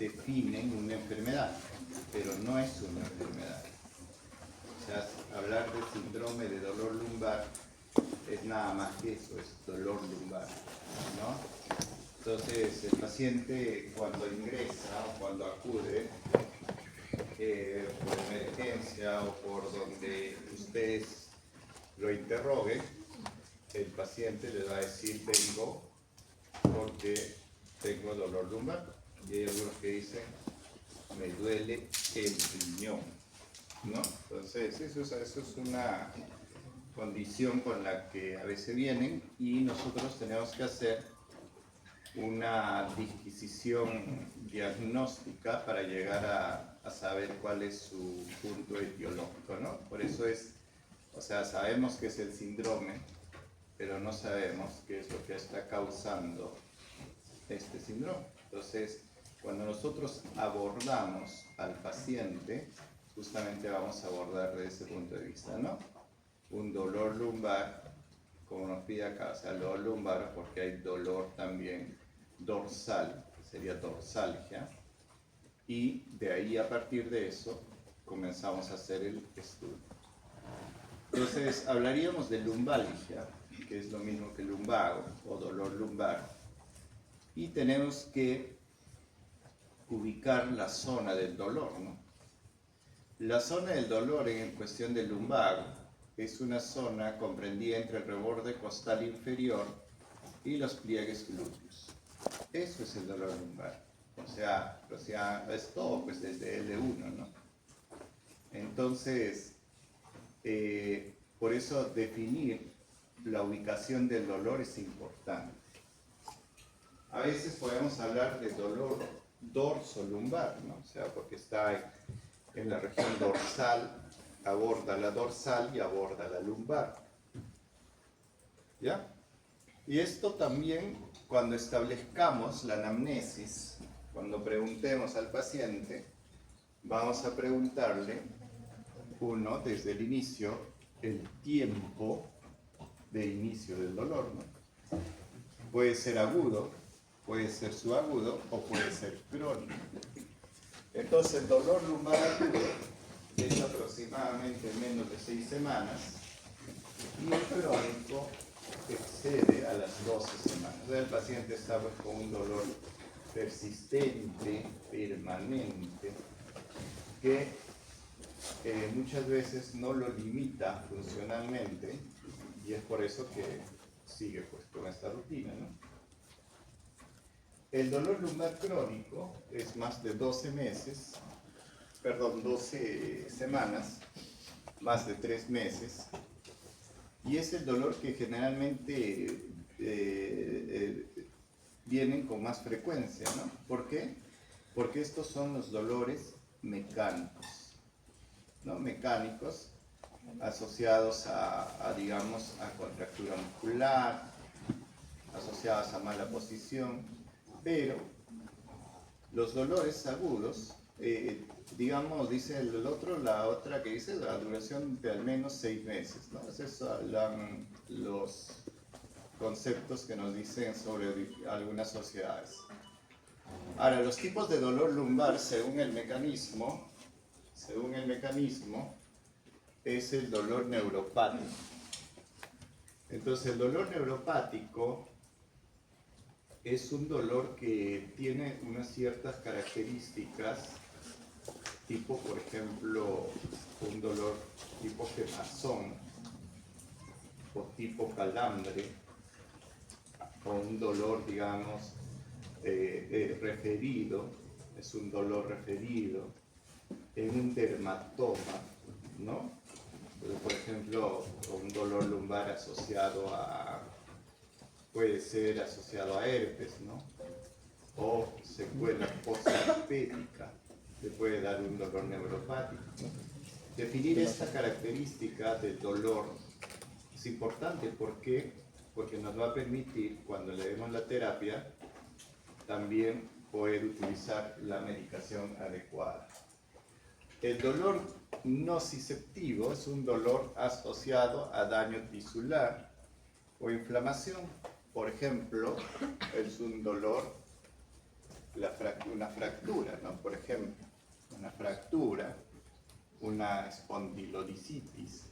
definen una enfermedad, pero no es una enfermedad. O sea, hablar de síndrome de dolor lumbar es nada más que eso, es dolor lumbar, ¿no? Entonces, el paciente cuando ingresa o cuando acude por emergencia o por donde ustedes lo interroguen, el paciente le va a decir vengo porque tengo dolor lumbar. Y hay algunos que dicen me duele el riñón, ¿no? Entonces eso es una condición con la que a veces vienen y nosotros tenemos que hacer una disquisición diagnóstica para llegar a saber cuál es su punto etiológico, ¿no? Por eso o sea, sabemos que es el síndrome, pero no sabemos qué es lo que está causando este síndrome. Entonces, cuando nosotros abordamos al paciente, justamente vamos a abordar de ese punto de vista, ¿no? Un dolor lumbar, como nos pide acá, o sea, el dolor lumbar porque hay dolor también dorsal, que sería dorsalgia, y de ahí a partir de eso comenzamos a hacer el estudio. Entonces, hablaríamos de lumbalgia, que es lo mismo que lumbago o dolor lumbar, y tenemos que ubicar la zona del dolor, ¿no? La zona del dolor en cuestión del lumbago es una zona comprendida entre el reborde costal inferior y los pliegues glúteos. Eso es el dolor lumbar. O sea es todo pues desde L1, ¿no? Entonces, por eso definir la ubicación del dolor es importante. A veces podemos hablar de dolor dorso-lumbar, ¿no? O sea, porque está en la región dorsal, aborda la dorsal y aborda la lumbar. ¿Ya? Y esto también, cuando establezcamos la anamnesis, cuando preguntemos al paciente, vamos a preguntarle, uno, desde el inicio, el tiempo de inicio del dolor, ¿no? Puede ser agudo, puede ser subagudo o puede ser crónico. Entonces, el dolor lumbar agudo es aproximadamente menos de 6 semanas y el crónico excede a las 12 semanas. O sea, el paciente está pues, con un dolor persistente, permanente, que muchas veces no lo limita funcionalmente y es por eso que sigue pues, con esta rutina, ¿no? El dolor lumbar crónico es más de 12 semanas, más de 3 meses, y es el dolor que generalmente vienen con más frecuencia, ¿no? ¿Por qué? Porque estos son los dolores mecánicos, ¿no? Mecánicos asociados digamos, a contractura muscular, asociados a mala posición, pero los dolores agudos, digamos, dice la otra que dice la duración de al menos 6 meses, ¿no? Esos son los conceptos que nos dicen sobre algunas sociedades. Ahora, los tipos de dolor lumbar, según el mecanismo, es el dolor neuropático. Entonces, el dolor neuropático es un dolor que tiene unas ciertas características, tipo, por ejemplo, un dolor tipo quemazón, o tipo calambre, o un dolor, digamos, referido, es un dolor referido, en un dermatoma, ¿no? Por ejemplo, un dolor lumbar asociado puede ser asociado a herpes, ¿no? O secuela posherpética, le puede dar un dolor neuropático, ¿no? Definir esta característica del dolor es importante, ¿por qué? Porque nos va a permitir, cuando le demos la terapia, también poder utilizar la medicación adecuada. El dolor nociceptivo es un dolor asociado a daño tisular o inflamación. Por ejemplo, es un dolor una fractura, ¿no? Por ejemplo, una fractura, una espondilodicitis,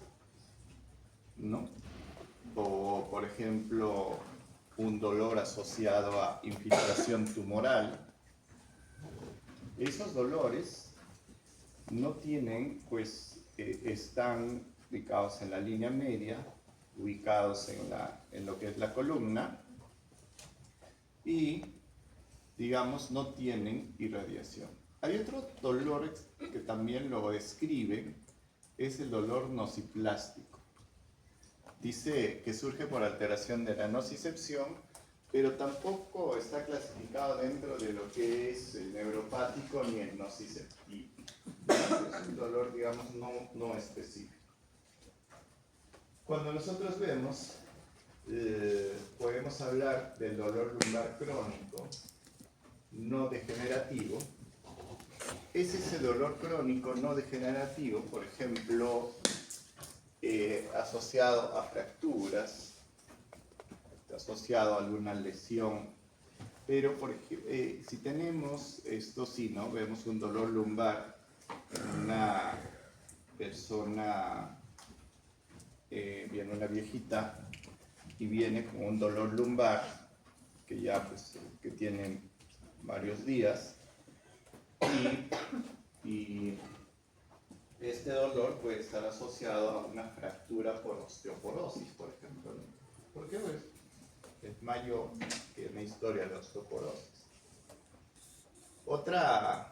¿no? O, por ejemplo, un dolor asociado a infiltración tumoral. Esos dolores no tienen, pues, están ubicados en la línea media, ubicados en lo que es la columna, y, digamos, no tienen irradiación. Hay otro dolor que también lo describe, es el dolor nociplástico. Dice que surge por alteración de la nocicepción, pero tampoco está clasificado dentro de lo que es el neuropático ni el nociceptivo. Es un dolor, digamos, no específico. Cuando nosotros vemos, podemos hablar del dolor lumbar crónico, no degenerativo. Es ese dolor crónico no degenerativo, por ejemplo, asociado a fracturas, asociado a alguna lesión, pero si tenemos esto, sí, ¿no? Vemos un dolor lumbar en una persona, viene una viejita y viene con un dolor lumbar que ya pues, que tiene varios días, y este dolor puede estar asociado a una fractura por osteoporosis, por ejemplo, ¿no? ¿Por qué? Pues es mayor que una historia de osteoporosis. Otra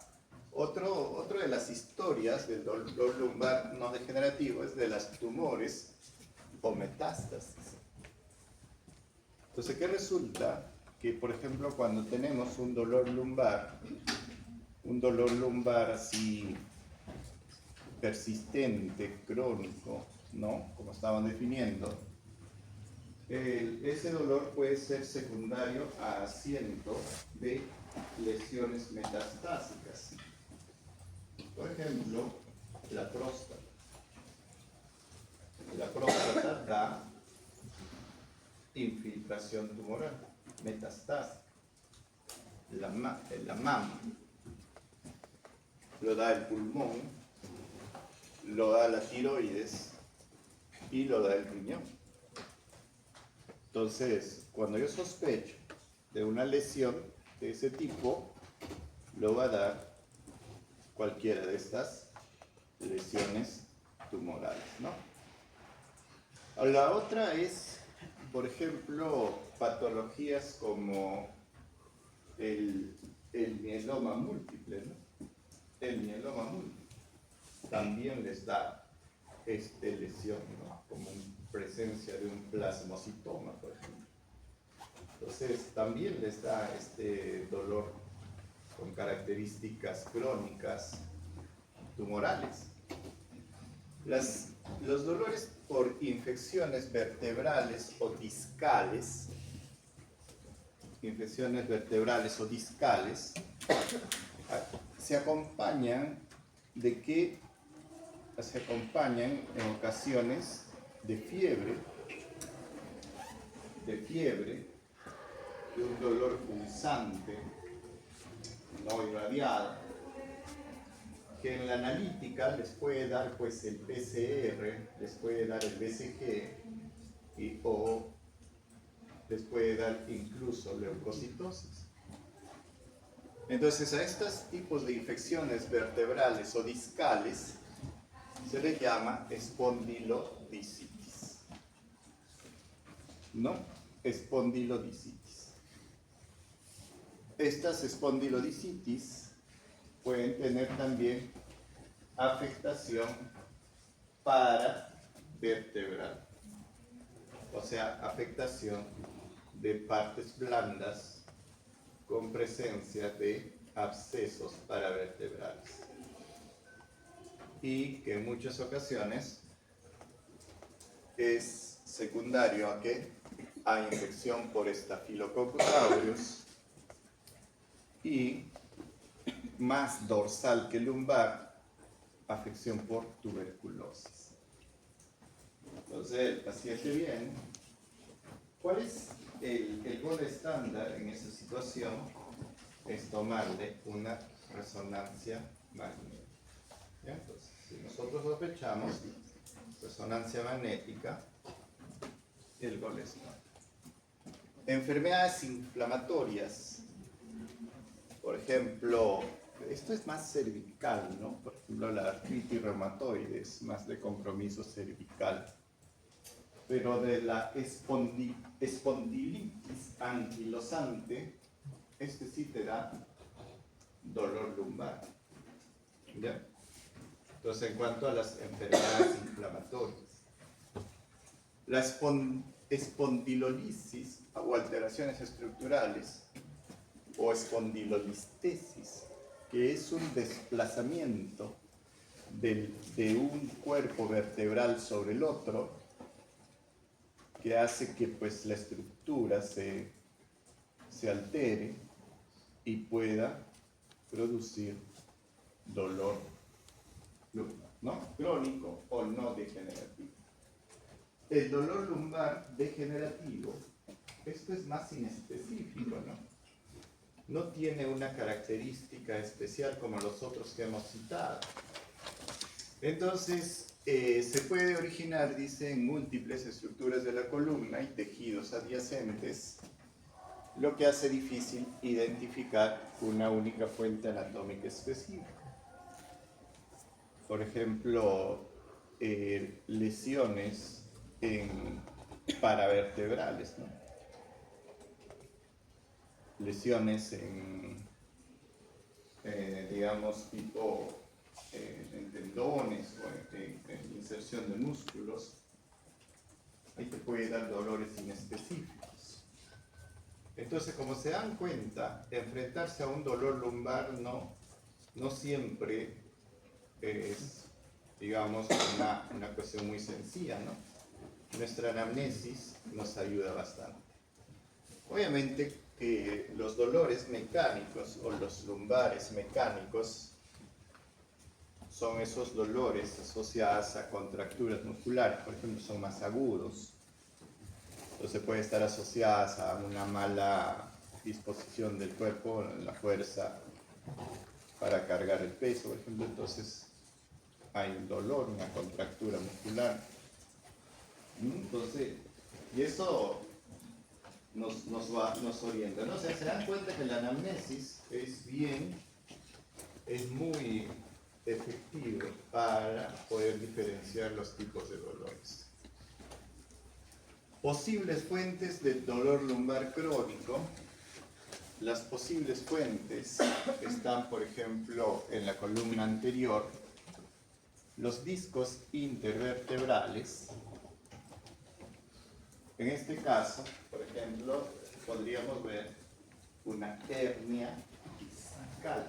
de las historias del dolor lumbar no degenerativo es de las tumores o metástasis. Entonces, ¿qué resulta? Que, por ejemplo, cuando tenemos un dolor lumbar así persistente, crónico, ¿no? Como estaban definiendo, ese dolor puede ser secundario a asiento de lesiones metastásicas. Por ejemplo, la próstata. La próstata da infiltración tumoral, metastásica. La mama lo da el pulmón, lo da la tiroides y lo da el riñón. Entonces, cuando yo sospecho de una lesión de ese tipo, lo va a dar cualquiera de estas lesiones tumorales, ¿no? La otra es, por ejemplo, patologías como el mieloma múltiple, ¿no? El mieloma múltiple también les da lesión, ¿no? Como presencia de un plasmocitoma, por ejemplo. Entonces, también les da este dolor con características crónicas tumorales. Los dolores por infecciones vertebrales o discales, se acompañan en ocasiones de fiebre, de un dolor pulsante, no irradiado, que en la analítica les puede dar pues el PCR, les puede dar el BCG o les puede dar incluso leucocitosis. Entonces a estos tipos de infecciones vertebrales o discales se les llama espondilodicitis, ¿no? Espondilodicitis. Estas espondilodicitis pueden tener también afectación paravertebral, o sea, afectación de partes blandas con presencia de abscesos paravertebrales, y que en muchas ocasiones es secundario a ¿qué? A infección por Staphylococcus aureus, y más dorsal que lumbar, afección por tuberculosis. Entonces el paciente viene. ¿Cuál es el gol estándar en esa situación? es tomarle una resonancia magnética. ¿Ya? Entonces, si nosotros sospechamos resonancia magnética, el gol es no. Enfermedades inflamatorias, por ejemplo, esto es más cervical, ¿no? Por ejemplo, la artritis reumatoide es más de compromiso cervical. Pero de la espondilitis anquilosante, este sí te da dolor lumbar. ¿Ya? Entonces, en cuanto a las enfermedades inflamatorias, la espondilolisis o alteraciones estructurales, o espondilolistesis, que es un desplazamiento de un cuerpo vertebral sobre el otro, que hace que pues, la estructura se altere y pueda producir dolor lumbar, ¿no? Crónico o no degenerativo. El dolor lumbar degenerativo, esto es más inespecífico, ¿no? No tiene una característica especial como los otros que hemos citado. Entonces, se puede originar, dice, en múltiples estructuras de la columna y tejidos adyacentes, lo que hace difícil identificar una única fuente anatómica específica. Por ejemplo, lesiones paravertebrales, ¿no? Lesiones digamos, tipo en tendones o en inserción de músculos, ahí te puede dar dolores inespecíficos. Entonces, como se dan cuenta, enfrentarse a un dolor lumbar no siempre es, digamos, una cuestión muy sencilla, ¿no? Nuestra anamnesis nos ayuda bastante. Obviamente que los dolores mecánicos o los lumbares mecánicos son esos dolores asociados a contracturas musculares, por ejemplo, son más agudos. Entonces puede estar asociadas a una mala disposición del cuerpo, la fuerza para cargar el peso, por ejemplo, entonces hay un dolor, una contractura muscular. Entonces, y eso nos orienta, ¿no? O sea, se dan cuenta que la anamnesis es muy efectivo para poder diferenciar los tipos de dolores. Posibles fuentes del dolor lumbar crónico. Las posibles fuentes están, por ejemplo, en la columna anterior, los discos intervertebrales. En este caso, por ejemplo, podríamos ver una hernia discal.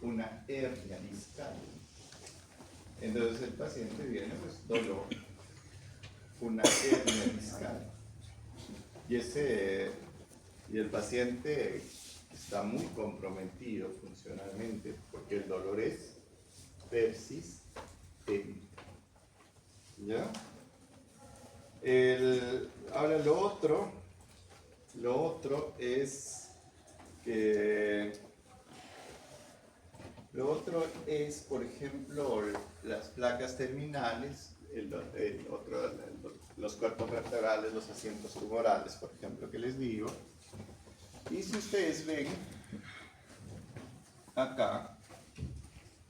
Una hernia discal. Entonces el paciente viene, pues, dolor, una hernia discal. Y el paciente está muy comprometido funcionalmente porque el dolor es persistente. ¿Ya? Ahora lo otro es que por ejemplo, las placas terminales, los cuerpos vertebrales, los asientos tumorales, por ejemplo, que les digo. Y si ustedes ven, acá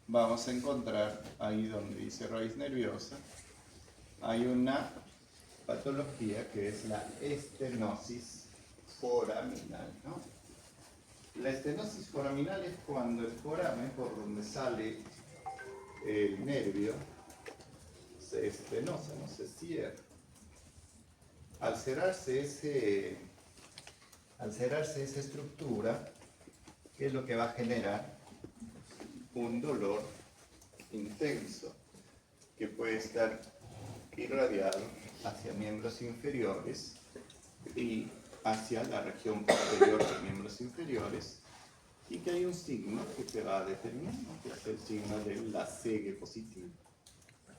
vamos a encontrar, ahí donde dice raíz nerviosa, hay una patología que es la estenosis foraminal, ¿no? La estenosis foraminal es cuando el foramen, por donde sale el nervio, se estenosa, no se cierra. Al cerrarse esa estructura, ¿qué es lo que va a generar? Un dolor intenso que puede estar irradiado hacia miembros inferiores y hacia la región posterior de miembros inferiores, y que hay un signo que te va a determinar, que es el signo de la segue positiva.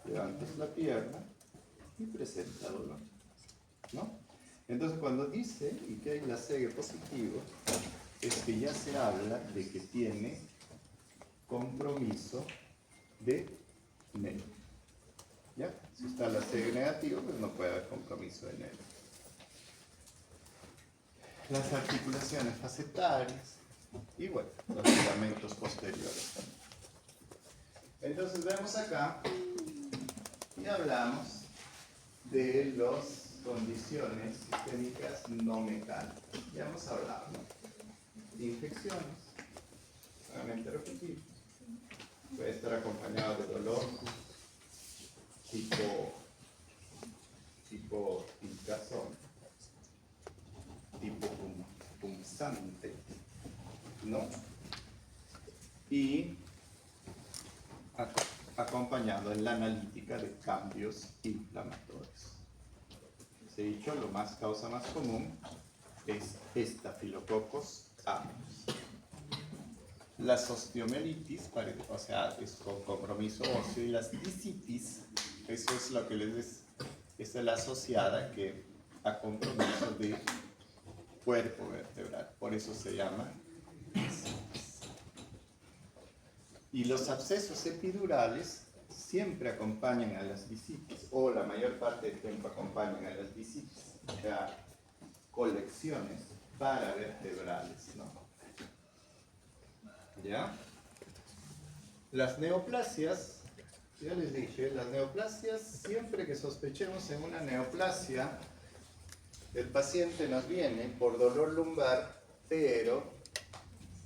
Levantas la pierna y presenta dolor, ¿no? Entonces, cuando dice y que hay la segue positivo, es que ya se habla de que tiene compromiso de NEL. ¿Ya? Si está la C negativa, pues no puede haber compromiso de NEL. Las articulaciones facetarias y bueno, los ligamentos posteriores. Entonces vemos acá y hablamos de las condiciones sistémicas no mecánicas. Ya hemos hablado, ¿no? Infecciones, nuevamente repetir, puede estar acompañado de dolor tipo picazón, tipo punzante, ¿no? Y acompañado en la analítica de cambios inflamatorios. Se ha dicho, causa más común es Staphylococcus aureus. Las osteomielitis, o sea, es con compromiso óseo, y las discitis, eso es lo que es la asociada a compromiso de cuerpo vertebral, por eso se llama discitis. Y los abscesos epidurales siempre acompañan a las discitis, o la mayor parte del tiempo acompañan a las discitis, o sea, colecciones paravertebrales, ¿no? ¿Ya? Las neoplasias, ya les dije, las neoplasias, siempre que sospechemos en una neoplasia, el paciente nos viene por dolor lumbar, pero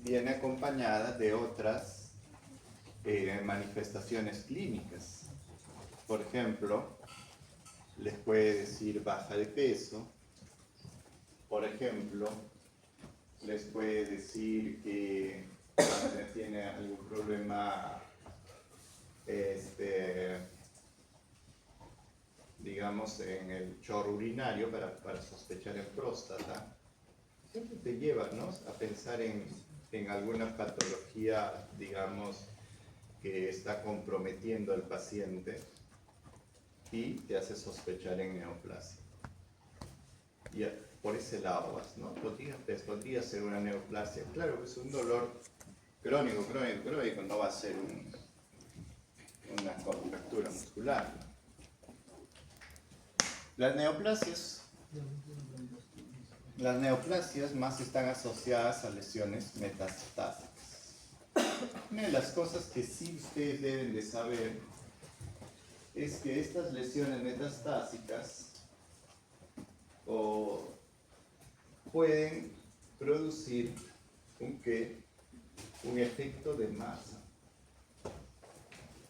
viene acompañada de otras manifestaciones clínicas. Por ejemplo, les puede decir baja de peso. Por ejemplo, les puede decir que tiene algún problema, digamos, en el chorro urinario para sospechar en próstata. Siempre te lleva, ¿no?, a pensar en alguna patología, digamos, que está comprometiendo al paciente y te hace sospechar en neoplasia. Y por ese lado vas, ¿no? Podría ser una neoplasia. Claro que es un dolor crónico, no va a ser una contractura muscular. Las neoplasias más están asociadas a lesiones metastásicas. Una de las cosas que sí ustedes deben de saber es que estas lesiones metastásicas pueden producir un efecto de masa.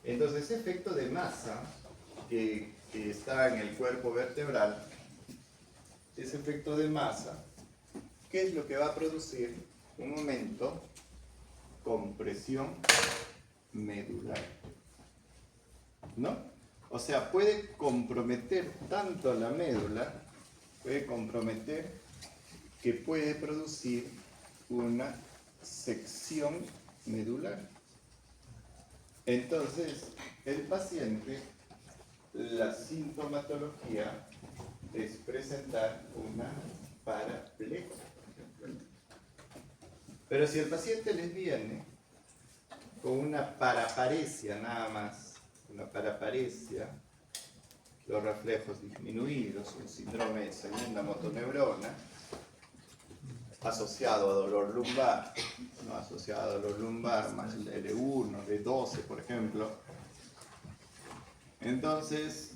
Entonces, ese efecto de masa que está en el cuerpo vertebral, ese efecto de masa, ¿qué es lo que va a producir? Un aumento, compresión medular, ¿no? O sea, puede comprometer tanto la médula, puede comprometer que puede producir una sección medular. Entonces, el paciente, la sintomatología es presentar una paraplegia. Pero si el paciente les viene con una paraparesia nada más, una paraparesia, los reflejos disminuidos, un síndrome de segunda motoneurona, asociado a dolor lumbar, ¿no? Asociado a dolor lumbar más el L1, L12, por ejemplo. Entonces,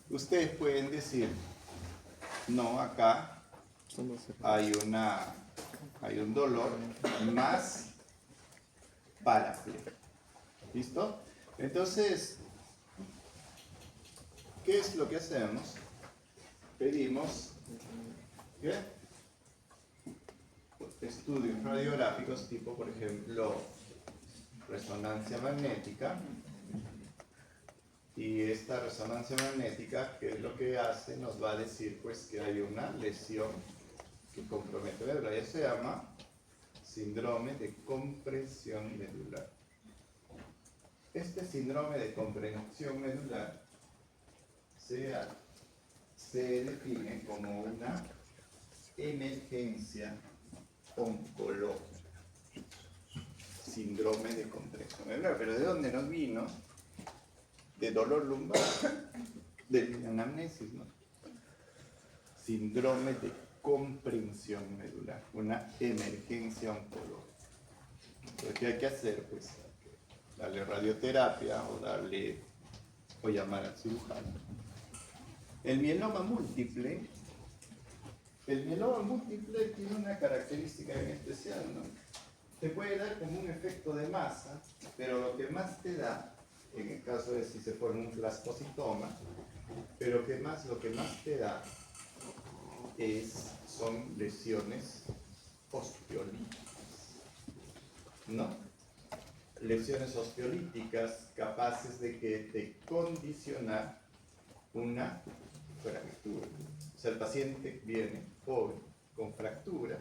ustedes pueden decir, no, acá hay un dolor más paraplegia. ¿Listo? Entonces, ¿qué es lo que hacemos? Pedimos ¿qué? Estudios radiográficos tipo, por ejemplo, resonancia magnética. Y esta resonancia magnética, ¿qué es lo que hace? Nos va a decir pues que hay una lesión que compromete la médula. Eso se llama síndrome de compresión medular. Este síndrome de compresión medular se define como una emergencia oncológica. síndrome de comprensión medular. Pero ¿de dónde nos vino? De dolor lumbar, de anamnesis, ¿no? Síndrome de comprensión medular, una emergencia oncológica. Entonces, ¿qué hay que hacer? Pues darle radioterapia o llamar al cirujano. El mieloma múltiple tiene una característica bien especial, ¿no? Te puede dar como un efecto de masa, pero lo que más te da, en el caso de si se forma un plasmocitoma, pero lo que más te da son lesiones osteolíticas, ¿no? Lesiones osteolíticas capaces de condicionar una fractura. O sea, el paciente viene joven con fractura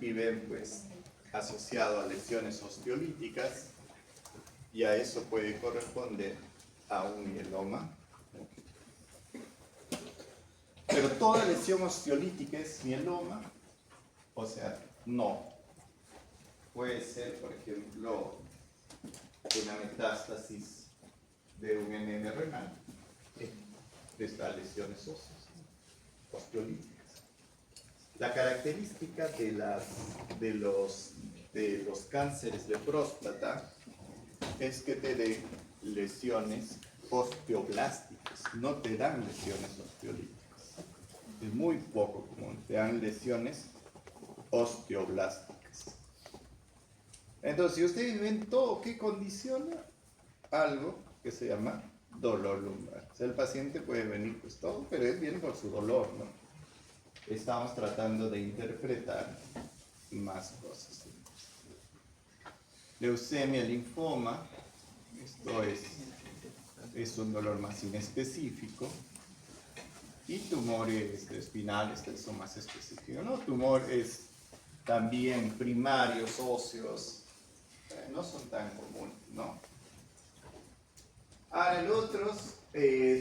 y ven pues asociado a lesiones osteolíticas, y a eso puede corresponder a un mieloma. Pero toda lesión osteolítica es mieloma, o sea, no. Puede ser, por ejemplo, una metástasis de un NM renal, de estas lesiones óseas, osteolíticas. La característica de los cánceres de próstata es que te den lesiones osteoblásticas, no te dan lesiones osteolíticas. Es muy poco común, te dan lesiones osteoblásticas. Entonces, si ustedes ven todo, ¿qué condiciona? Algo que se llama dolor lumbar. O sea, el paciente puede venir pues todo, pero es bien por su dolor, ¿no? Estamos tratando de interpretar más cosas. Leucemia, linfoma, esto es un dolor más inespecífico. Y tumores espinales, que son más específicos, ¿no? Tumores también primarios, óseos, no son tan comunes, ¿no? Ahora, los otros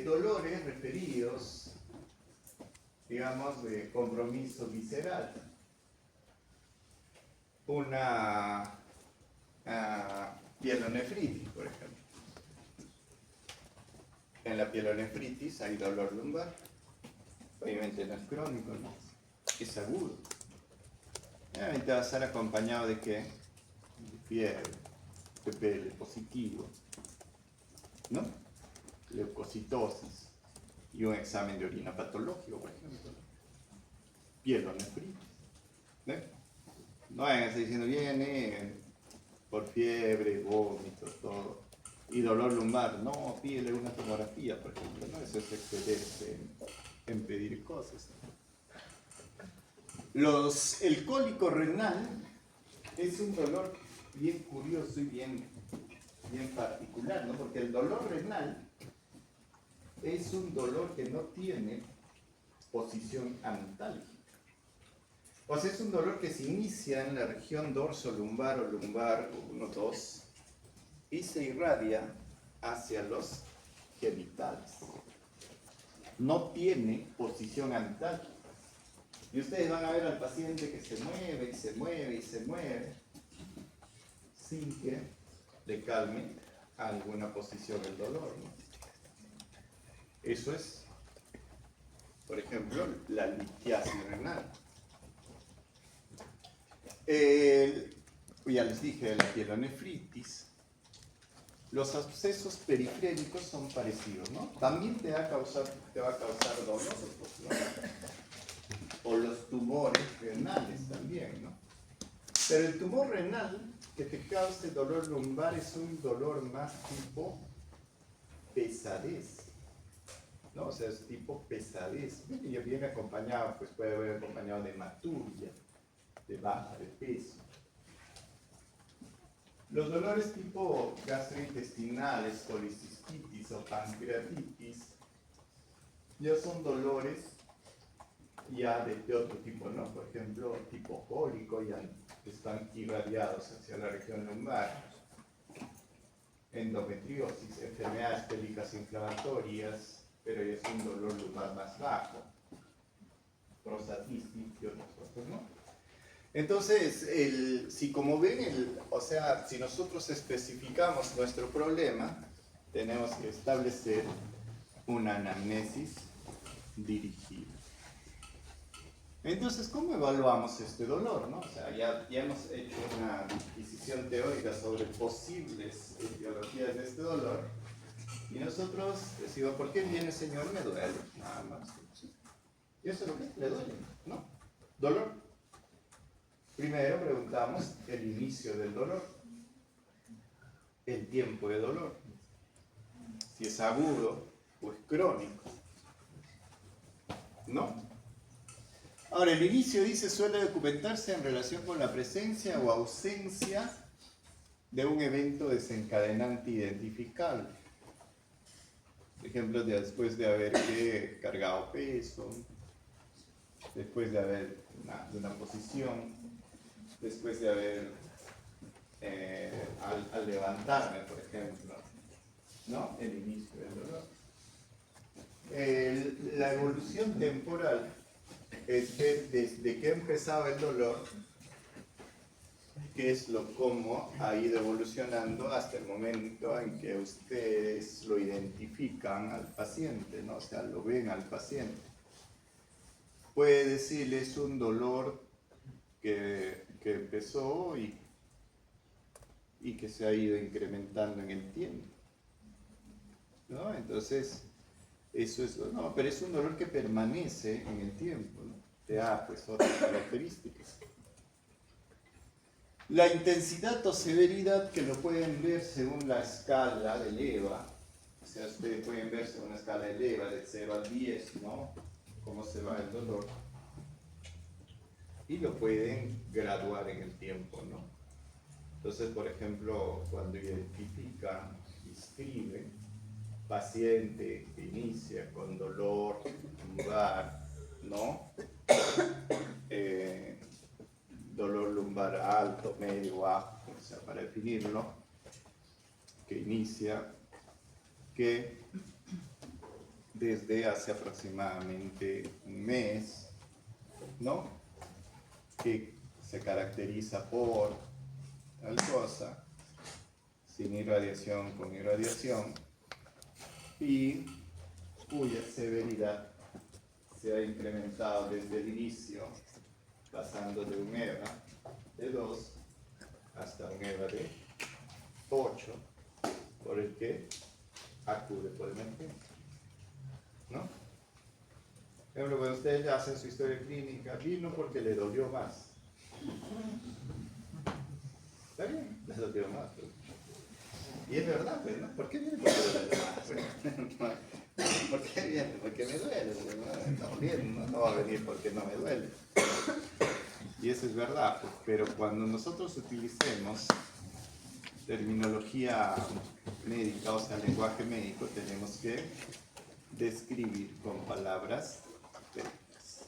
dolores referidos, digamos, de compromiso visceral. Una pielonefritis, por ejemplo. En la pielonefritis hay dolor lumbar. Obviamente no es crónico, ¿no? Es agudo. Obviamente va a estar acompañado de ¿qué? De fiebre, PPL positivo, ¿no? Leucocitosis y un examen de orina patológico, por ejemplo. Pielonefritis. ¿Ven? No vayan a estar diciendo, viene por fiebre, vómito, todo. Y dolor lumbar, no, pídele una tomografía, por ejemplo, ¿no? Eso es excelente en pedir cosas. El cólico renal es un dolor bien curioso y bien particular, ¿no? Porque el dolor renal es un dolor que no tiene posición antálgica. O sea, es un dolor que se inicia en la región dorso-lumbar o lumbar 1-2 y se irradia hacia los genitales. No tiene posición antálgica. Y ustedes van a ver al paciente que se mueve y se mueve y se mueve sin que le calme a alguna posición el dolor, ¿no? Eso es, por ejemplo, la litiasis renal. Ya les dije de la pielonefritis. Los abscesos periféricos son parecidos, ¿no? También te va a causar dolor, ¿no? O los tumores renales también, ¿no? Pero el tumor renal que te cause dolor lumbar es un dolor más tipo pesadez, ¿no? O sea, es tipo pesadez. Y viene acompañado, pues puede haber acompañado de hematuria, de baja de peso. Los dolores tipo gastrointestinales, colicistitis o pancreatitis ya son dolores ya de otro tipo, ¿no? Por ejemplo, tipo cólico, ya están irradiados hacia la región lumbar. Endometriosis, enfermedades pélvicas inflamatorias, pero ya es un dolor lumbar más bajo. Prostatitis y otras cosas, ¿no? Entonces, si como ven, o sea, si nosotros especificamos nuestro problema, tenemos que establecer una anamnesis dirigida. Entonces, ¿cómo evaluamos este dolor? ¿No? O sea, ya hemos hecho una disquisición teórica sobre posibles etiologías de este dolor. Y nosotros decimos, ¿por qué viene, señor? Me duele. Nada más. ¿Y eso es lo que le duele? ¿No? Dolor. Primero preguntamos el inicio del dolor. El tiempo de dolor. Si es agudo o es crónico. ¿No? Ahora, el inicio dice suele documentarse en relación con la presencia o ausencia de un evento desencadenante identificable. Por ejemplo, después de haber cargado peso, después de haber una posición, después de haber, al levantarme, por ejemplo, ¿no? El inicio del dolor. La evolución temporal es ver desde que empezaba el dolor, qué es cómo ha ido evolucionando hasta el momento en que ustedes lo identifican al paciente, ¿no? O sea, lo ven al paciente. Puede decirles un dolor que empezó y que se ha ido incrementando en el tiempo, ¿no? Entonces, eso es, no, pero es un dolor que permanece en el tiempo, ¿no? Te da pues otras características. La intensidad o severidad, que lo pueden ver según la escala de Leva, o sea, ustedes pueden ver según una escala de Leva de 0 al 10, ¿no? Cómo se va el dolor. Y lo pueden graduar en el tiempo, ¿no? Entonces, por ejemplo, cuando identifican, escriben, paciente que inicia con dolor lumbar, ¿no? Dolor lumbar alto, medio, bajo, o sea, para definirlo, que inicia, que desde hace aproximadamente un mes, ¿no? Que se caracteriza por tal cosa, sin irradiación, con irradiación, y cuya severidad se ha incrementado desde el inicio, pasando de un EVA de 2 hasta un EVA de 8, por el que acude por emergencia, ¿no? Por ejemplo, cuando ustedes hacen su historia clínica, vino porque le dolió más. Está bien, le dolió más. Pues. Y es verdad, pues, ¿no? ¿Por qué viene porque le duele más? ¿Por qué viene? Porque me duele. ¿No? Está doliendo, ¿no? No va a venir porque no me duele. Y eso es verdad, pues, pero cuando nosotros utilicemos terminología médica, o sea, lenguaje médico, tenemos que describir con palabras técnicas.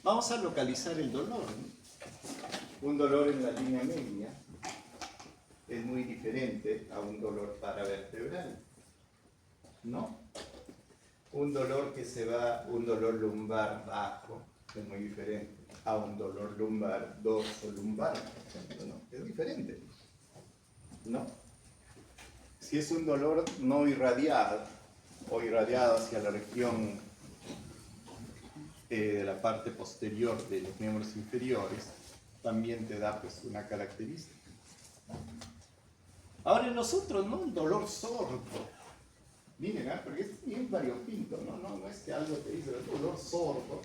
Vamos a localizar el dolor, ¿no? Un dolor en la línea media es muy diferente a un dolor paravertebral, ¿no? Un dolor un dolor lumbar bajo es muy diferente a un dolor lumbar dorso lumbar, por ejemplo, ¿no? Es diferente, ¿no? Si es un dolor no irradiado o irradiado hacia la región de la parte posterior de los miembros inferiores, también te da pues una característica. Ahora en los otros, ¿no? El dolor sordo. Miren, porque es bien variopinto, ¿no? No es que algo te dice, el dolor sordo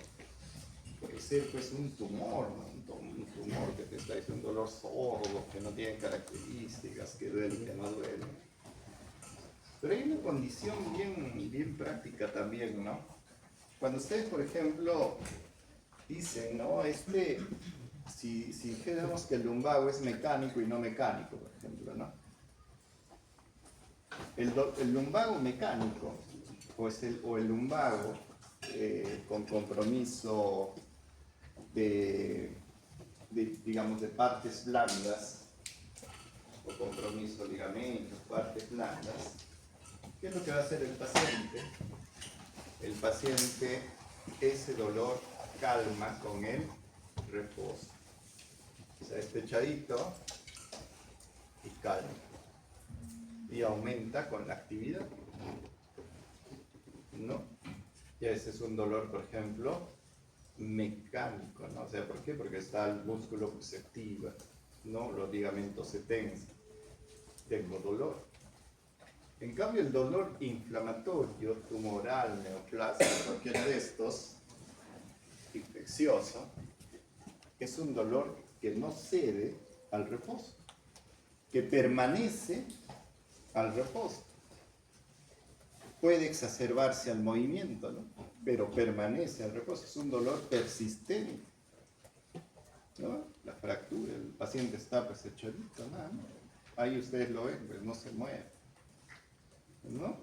puede ser pues un tumor, ¿no? Un tumor que te está diciendo un dolor sordo, que no tiene características, que duele, que no duele. Pero hay una condición bien práctica también, ¿no? Cuando ustedes, por ejemplo, dicen, ¿no? Si dijéramos que el lumbago es mecánico y no mecánico, por ejemplo, ¿no? El lumbago mecánico o el lumbago con compromiso digamos, de partes blandas o compromiso ligamentos, partes blandas, ¿qué es lo que va a hacer el paciente? El paciente ese dolor calma con el reposo. O sea, es echadito y calma. Y aumenta con la actividad, ¿no? Y ese es un dolor, por ejemplo, mecánico, ¿no? O sea, ¿por qué? Porque está el músculo que se activa, ¿no? Los ligamentos se tensan. Tengo dolor. En cambio, el dolor inflamatorio, tumoral, neoplásico, cualquiera de estos, infeccioso, es un dolor que no cede al reposo, que permanece al reposo. Puede exacerbarse al movimiento, ¿no? Pero permanece al reposo. Es un dolor persistente, ¿no? La fractura, el paciente está pues echadito, nada, ¿no? Ahí ustedes lo ven, pues no se mueve, ¿no?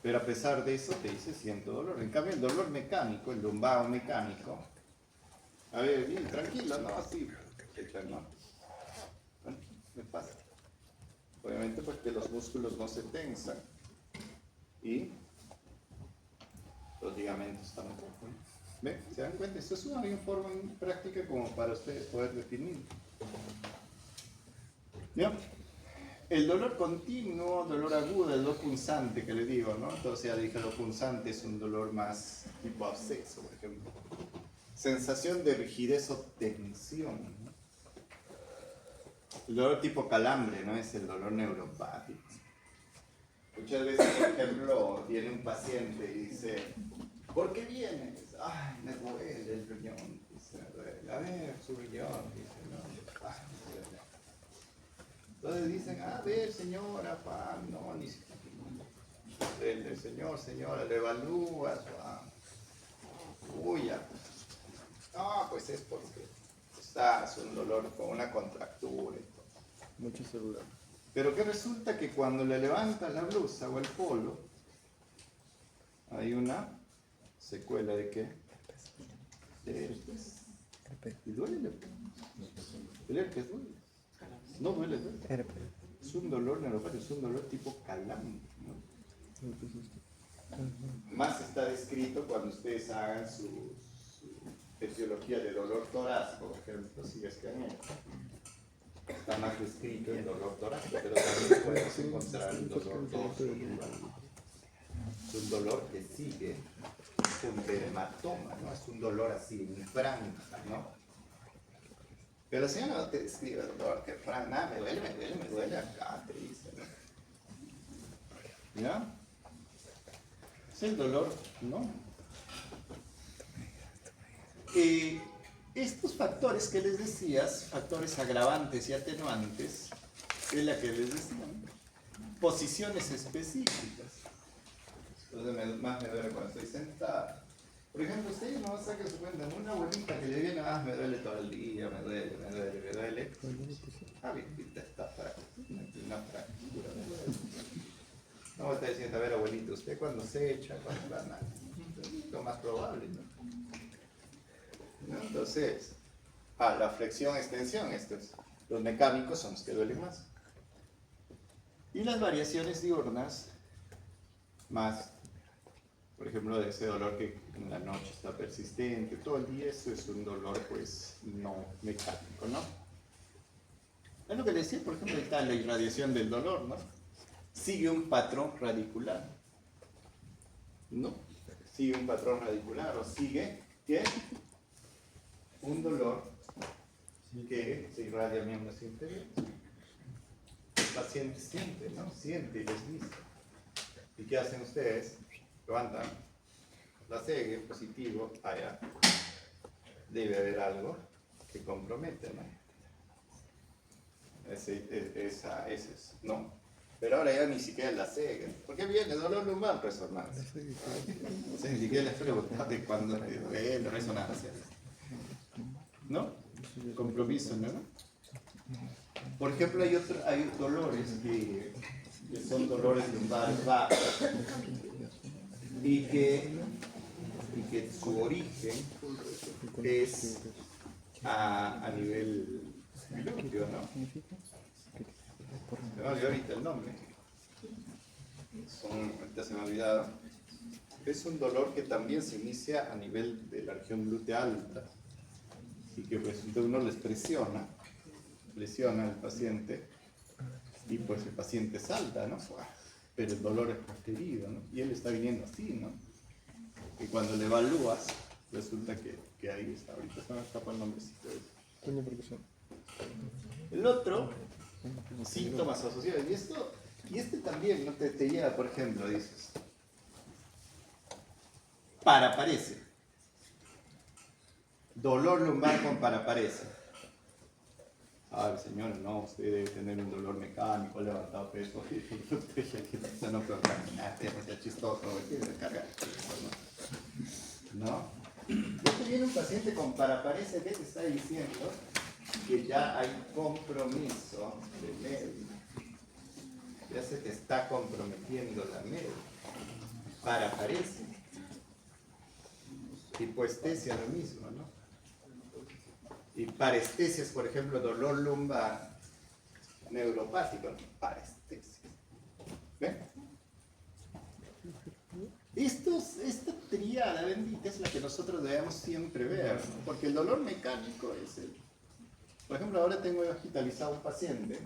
Pero a pesar de eso te dice siento dolor. En cambio el dolor mecánico, el lumbago mecánico, a ver, bien, tranquilo, no, así, no, me pasa. Obviamente porque los músculos no se tensan y los ligamentos tampoco, ¿no? ¿Ven? ¿Se dan cuenta? Esto es una bien forma práctica como para ustedes poder definir. ¿Ya? El dolor continuo, dolor agudo, el dolor punzante que le digo, ¿no? Entonces ya dije, lo punzante es un dolor más tipo absceso, por ejemplo. Sensación de rigidez o tensión, ¿no? El dolor tipo calambre, ¿no? Es el dolor neuropático. Muchas veces, por ejemplo, viene un paciente y dice, ¿por qué vienes? Ay, me duele el riñón. Dice, me duele. A ver, su riñón. Dice, no, ay, me duele. Entonces dicen, a ver, señora, no, ni siquiera. El señora, le evalúa, uy, ya. No, pues es porque es un dolor con una contractura y todo. Mucho celular. Pero que resulta que cuando le levanta la blusa o el polo, hay una secuela de ¿qué? De herpes. ¿Y duele el herpes? El herpes duele. No duele, duele. Es un dolor neuropático, es un dolor tipo calambre, ¿no? Más está descrito cuando ustedes hagan su etiología de dolor torácico, por ejemplo, si es que han hecho. Está más descrito el dolor torácico, pero también podemos encontrar el dolor dorsal. Es un dolor que sigue un dermatoma, ¿no? Es un dolor así, en franja, ¿no? Pero la señora no te describe el dolor que franja, me duele acá, te dice, ¿no? ¿Ya? Es el dolor, ¿no? Estos factores que les decías, factores agravantes y atenuantes, es la que les decía, ¿no? Posiciones específicas. Entonces más me duele cuando estoy sentado. Por ejemplo, ustedes no saquen su cuenta, una abuelita que le viene, me duele todo el día, me duele. Ah, bien, está fractura, una fractura, me duele. No me está diciendo, a ver, abuelito, usted cuando se echa, cuando va mal. Lo más probable, ¿no? ¿No? Entonces, la flexión, extensión, los mecánicos son los que duelen más. Y las variaciones diurnas, más, por ejemplo, de ese dolor que en la noche está persistente, todo el día, eso es un dolor, pues, no mecánico, ¿no? Es lo que decía, por ejemplo, está la irradiación del dolor, ¿no? Sigue un patrón radicular, ¿no? Sigue un patrón radicular, o sigue, ¿qué? Un dolor que se irradia a miembros inferiores. El paciente siente, ¿no? Siente y les dice. ¿Y qué hacen ustedes? Levantan la cegue, positivo, allá. Debe haber algo que compromete, ¿no? Ese es, no. Pero ahora ya ni siquiera la cegue. ¿Por qué viene dolor lumbar? Resonancia. O sea, ni siquiera les preguntas de cuándo te duele, resonancia. ¿No? Compromiso, ¿no? Por ejemplo, hay dolores que son dolores lumbares bajos y que su origen es a nivel glúteo, ¿no? Me olvidó ahorita el nombre. Ahorita se me ha olvidado. es un dolor que también se inicia a nivel de la región glútea alta y que pues uno les presiona al paciente y pues el paciente salta, ¿no? Pero el dolor es posterior, ¿no? Y él está viniendo así, ¿no? Y cuando le evalúas, resulta que ahí está, ahorita se me escapa el nombrecito de eso. El otro, síntomas asociados, y este también, ¿no? Te lleva, por ejemplo, dices, paraparese, dolor lumbar con paraparese. A ver, señor, no, usted debe tener un dolor mecánico, levantado peso, usted no puede caminar, es chistoso, tiene que cargar peso, ¿no? Después viene un paciente con paraparese que te está diciendo que ya hay compromiso de médico. Ya se te está comprometiendo la médica. Paraparese. Hipoestesia lo mismo, ¿no? Y parestesias, por ejemplo, dolor lumbar neuropático, ¿no? Parestesia. ¿Ven? Esta tríada bendita es la que nosotros debemos siempre ver, ¿no? Porque el dolor mecánico es el... Por ejemplo, ahora tengo hospitalizado un paciente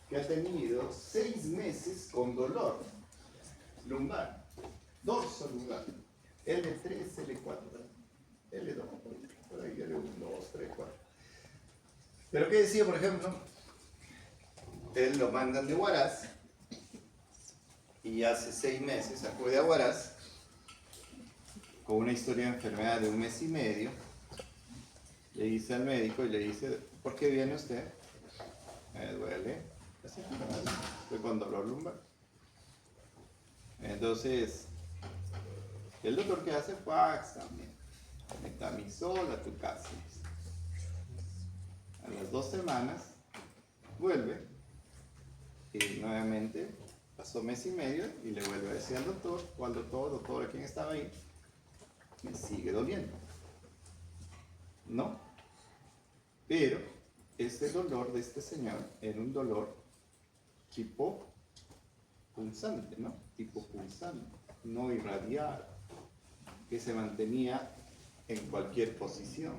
que ha tenido 6 meses con dolor lumbar, dorso lumbar, L3, L4, L2, por ahí L1, 2, 3, 4. Pero ¿qué decía, por ejemplo? Él lo mandan de Huaraz y hace 6 meses acude a Huaraz con una historia de enfermedad de 1 mes y medio. Le dice al médico y le dice, ¿por qué viene usted? Me duele, estoy con dolor lumbar. Entonces, el doctor que hace fax también, metamizol a tu casa. A las 2 semanas vuelve y nuevamente pasó 1 mes y medio y le vuelve a decir al doctor, o al doctor, a quien estaba ahí, me sigue doliendo. No, pero este dolor de este señor era un dolor tipo punzante, ¿no? Tipo punzante, no irradiado, que se mantenía en cualquier posición.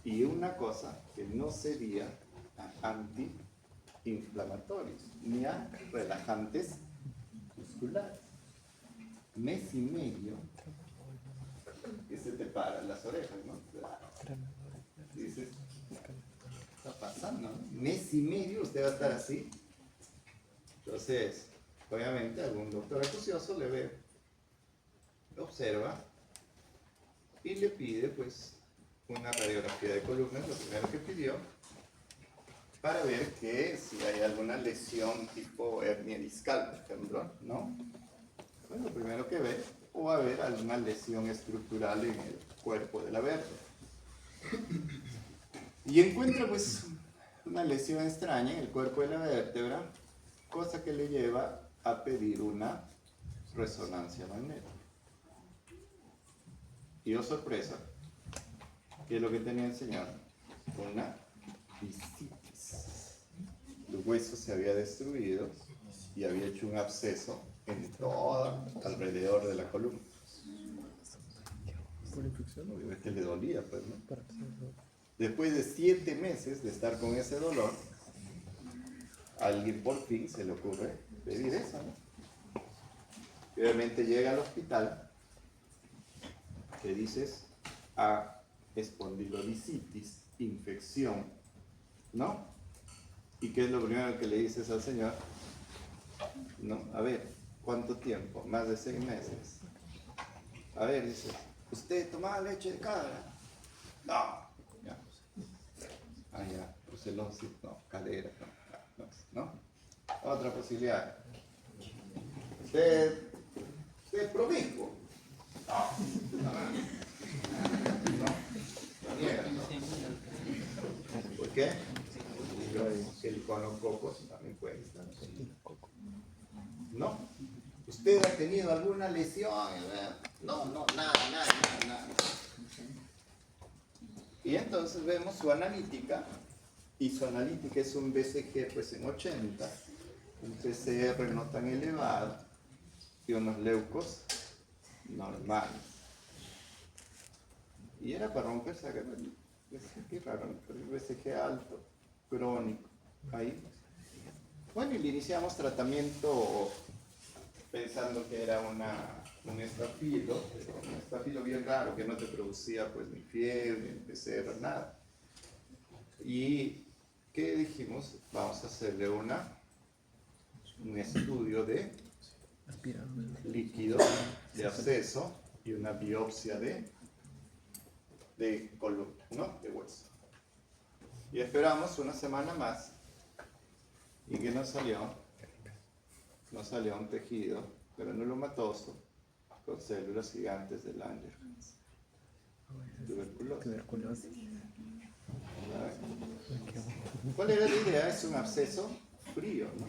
Y una cosa que no sería a antiinflamatorios ni a relajantes musculares. 1 mes y medio que se te paran las orejas, ¿no? Dices, ¿qué está pasando? 1 mes y medio usted va a estar así. Entonces, obviamente algún doctor acucioso le ve, observa y le pide pues una radiografía de columnas, lo primero que pidió, para ver que si hay alguna lesión tipo hernia discal, por ejemplo, ¿no? Pues lo primero que ve, o va a haber alguna lesión estructural en el cuerpo de la vértebra. Y encuentra pues una lesión extraña en el cuerpo de la vértebra, cosa que le lleva a pedir una resonancia magnética. Y oh sorpresa, ¿qué es lo que tenía el señor? Una lisitis. El hueso se había destruido y había hecho un absceso en todo alrededor de la columna. Obviamente le dolía, pues, ¿no? Después de 7 meses de estar con ese dolor, a alguien por fin se le ocurre pedir eso, ¿no? Y obviamente llega al hospital, le dices a espondilolisitis, infección, ¿no? ¿Y qué es lo primero que le dices al señor? No, a ver, ¿cuánto tiempo? Más de 6 meses. A ver, dice, ¿usted tomaba leche de cabra? No. Ya. Ah, ya, brucelosis, no, cadera, no. Otra posibilidad. ¿Usted es promiscuo? No, niega, ¿no? ¿Por qué? El gonococos también puede estar. ¿No? ¿Usted ha tenido alguna lesión? No, nada. Y entonces vemos su analítica, y su analítica es un BCG pues en 80, un PCR no tan elevado, y unos leucos normal. Y era para romperse acá. Qué raro, el BCG alto, crónico. Ahí. Bueno, y le iniciamos tratamiento pensando que era un estafilo bien raro, que no te producía pues ni fiebre, ni PCR, nada. Y ¿qué dijimos? Vamos a hacerle un estudio de líquido, de absceso y una biopsia de columna, ¿no? De hueso. Y esperamos una semana más. ¿Y qué nos salió? Nos salió un tejido granulomatoso con células gigantes de Langerhans. Tuberculosis. ¿Cuál era la idea? Es un absceso frío, ¿no?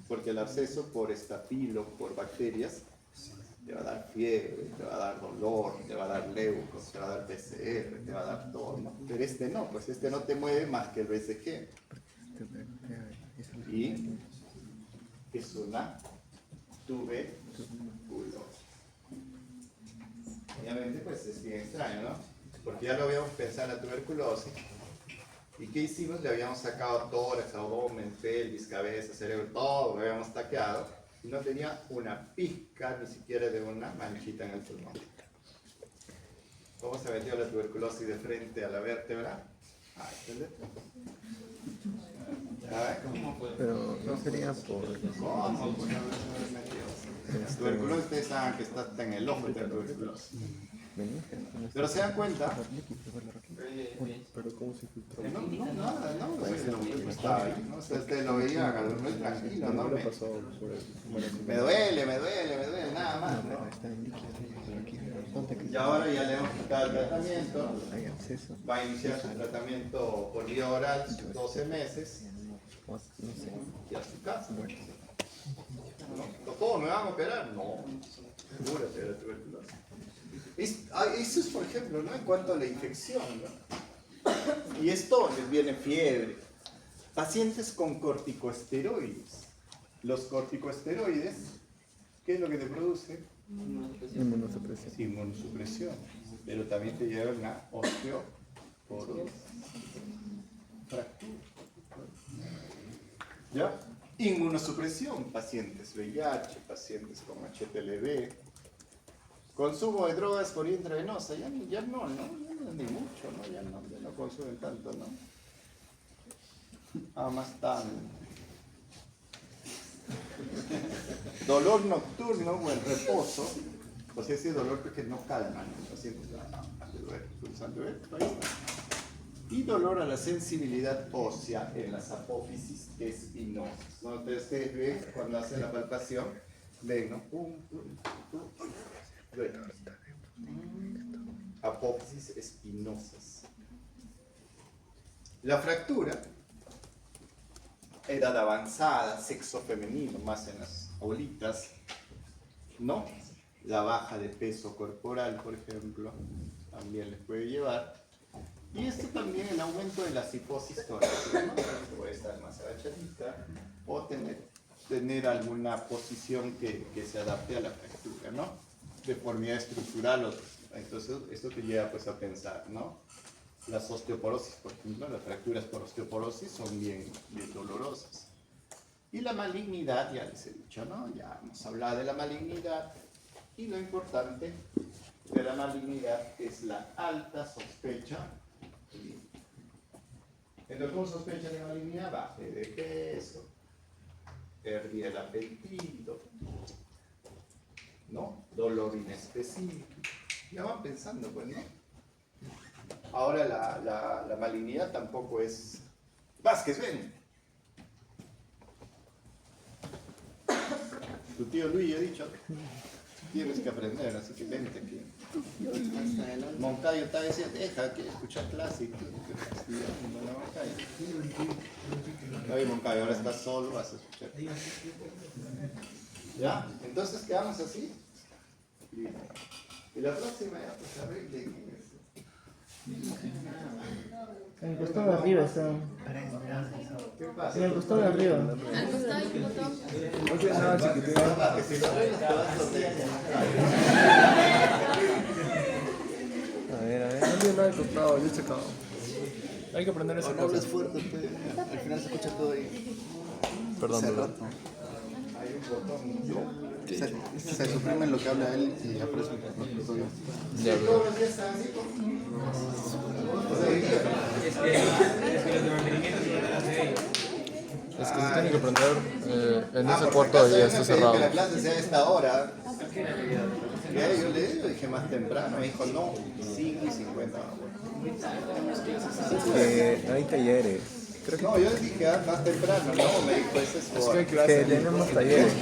Porque el absceso por estafilo, por bacterias, te va a dar fiebre, te va a dar dolor, te va a dar leucos, te va a dar PCR, te va a dar todo, ¿no? Pero este no, pues este no te mueve más que el BCG. Y es una tuberculosis. Obviamente pues es bien extraño, ¿no? Porque ya lo habíamos pensado en la tuberculosis. ¿Y qué hicimos? Le habíamos sacado tórax, abdomen, pelvis, cabeza, cerebro, todo lo habíamos taqueado. Y no tenía una pizca ni siquiera de una manchita en el pulmón. ¿Cómo se metió la tuberculosis de frente a la vértebra? ¿Entendés? Pero no sería por... ¿Cómo? Pues no se metió. La tuberculosis, ustedes saben que está hasta en el ojo de la tuberculosis. Pero se dan cuenta. Pero ¿cómo se filtró? Nada, no, estaba ahí, ¿no? O sea, usted lo veía muy tranquilo, ¿no? Me duele, nada más, ¿no? Y ahora ya le hemos quitado el tratamiento, va a iniciar su tratamiento por vía oral, sus 12 meses, y a su casa. ¿Cómo me van a operar? No, segúrate de la tuberculosis. Eso es, por ejemplo, ¿no? En cuanto a la infección, ¿no? Y esto les viene fiebre. Pacientes con corticosteroides. Los corticosteroides, ¿qué es lo que te produce? Inmunosupresión. Pero también te llevan a osteoporosis. Fractura. ¿Ya? Inmunosupresión. Pacientes VIH, pacientes con HTLV. Consumo de drogas por vía intravenosa, ya no, ni mucho, ¿no? Ya no consumen tanto, ¿no? Más tarde. Dolor nocturno o el reposo, o sea, ese dolor que no calma, ¿no? El paciente está pulsando, ahí está. Y dolor a la sensibilidad ósea en las apófisis espinosas, ¿no? Entonces ustedes ven cuando hacen la palpación, ven, ¿no? Apófisis espinosas. La fractura, edad avanzada, sexo femenino, más en las abuelitas, ¿no? La baja de peso corporal, por ejemplo, también les puede llevar. Y esto también, el aumento de la cifosis torácica, ¿no? Puede estar más agachadita o tener alguna posición que se adapte a la fractura, ¿no? Deformidad estructural, entonces esto te lleva pues a pensar, ¿no? Las osteoporosis, por ejemplo, las fracturas por osteoporosis son bien dolorosas. Y la malignidad, ya les he dicho, ¿no? Ya hemos hablado de la malignidad, y lo importante de la malignidad es la alta sospecha. Entonces, ¿cómo sospecha de malignidad? Baje de peso, pérdida del apetito, ¿no? Dolor inespecífico. Ya van pensando, pues, ¿no? Ahora la malignidad tampoco es... Vázquez, ven. Tu tío Luis ha dicho, tienes que aprender, así que vente aquí. Moncayo está diciendo, deja que escuchar clase. Oye, Moncayo, ahora estás solo, vas a escuchar. ¿Ya? Entonces quedamos así. Y la próxima ya pues arreglen. En el costado de arriba está. ¿Qué pasa? En el costado de arriba. No tiene nada chiquitito. A ver. No tiene nada de costado, yo he checado. Hay que aprender esa No hables cosa. fuerte, pues. Al final se escucha todo ahí. Perdón. Hay un botón, ¿no? Se suprime lo que habla él y aparece un todo. Ya veo. Todos los días están así como... Es que se tiene que aprender en ese por cuarto acaso y ya hay está una cerrado. que la clase sea a esta hora. Ya, yo le dije más temprano, me dijo no, 5:50. Hay talleres. No, yo le dije más temprano, no, me dijo esa es su hora. Que tenemos talleres.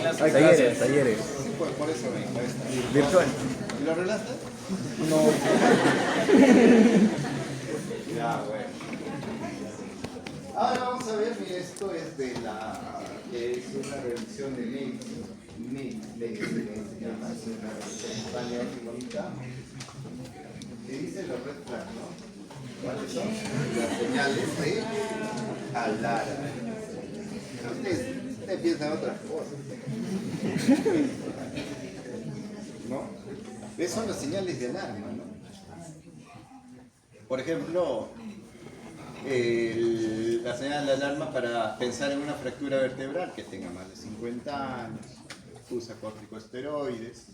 Talleres. Sí, pues, por eso me dijo esta. Virtual. ¿Y lo arreglaste? No. Ya, bueno. Ahora vamos a ver, mire, esto es de la, que es una revisión de Nick, se llama, es una revisión en español muy bonita, que dice los red flags, ¿no? ¿Cuáles son? Las señales de alarma. Ustedes piensan otras cosas, ¿no? Esas son las señales de alarma, ¿no? Por ejemplo, la señal de alarma para pensar en una fractura vertebral que tenga más de 50 años, usa corticosteroides.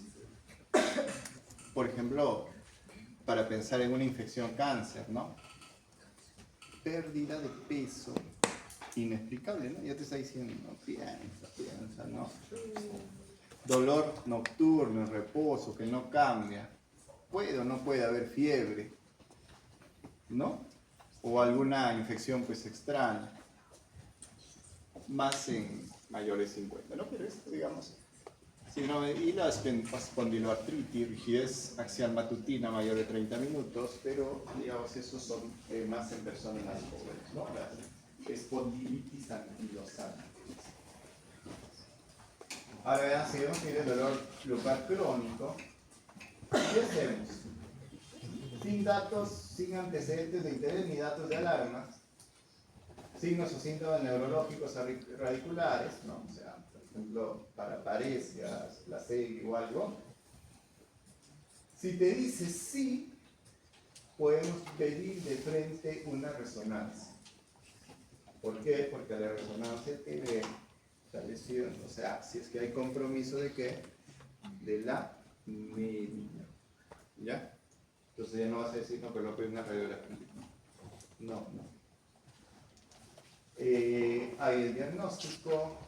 Por ejemplo, para pensar en una infección cáncer, ¿no? Pérdida de peso inexplicable, ¿no? Ya te está diciendo, no, piensa, ¿no? Dolor nocturno, reposo, que no cambia. Puede o no puede haber fiebre, ¿no? O alguna infección pues extraña, más en mayores de 50, ¿no? Pero esto, digamos, sino, y la espondiloartritis, rigidez axial matutina mayor de 30 minutos, pero, digamos, esos son más en personas más jóvenes, ¿no? La espondilitis anquilosante. Ahora vean, si vemos que tiene dolor lumbar crónico, ¿qué hacemos? Sin datos, sin antecedentes de interés ni datos de alarma, signos o síntomas neurológicos radiculares, ¿no? O sea, por ejemplo, paraparesias, placer o algo. Si te dice sí, podemos pedir de frente una resonancia. ¿Por qué? Porque la resonancia te ve establecido, o sea, si es que hay compromiso de qué, de la médula, ¿ya? Entonces ya no vas a decir, no, pero no pedí una radiografía. No. Hay el diagnóstico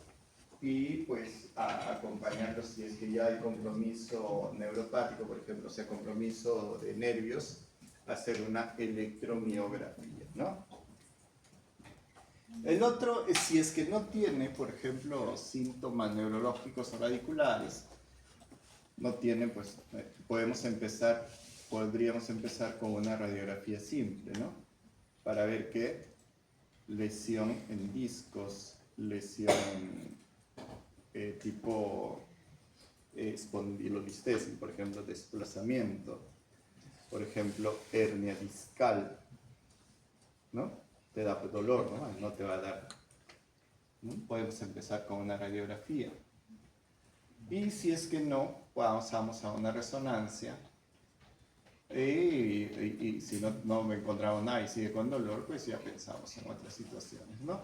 y pues acompañarlo si es que ya hay compromiso neuropático, por ejemplo, o sea, compromiso de nervios, hacer una electromiografía, ¿no? El otro es si es que no tiene, por ejemplo, síntomas neurológicos o radiculares, no tiene, pues podríamos empezar con una radiografía simple, ¿no? Para ver qué lesión en discos, lesión tipo espondilolistesis, por ejemplo, desplazamiento, por ejemplo, hernia discal, ¿no? Te da dolor, ¿no? No te va a dar. ¿No? Podemos empezar con una radiografía. Y si es que no, pasamos a una resonancia. Y si no me encontramos nada y sigue con dolor, pues ya pensamos en otras situaciones, ¿no?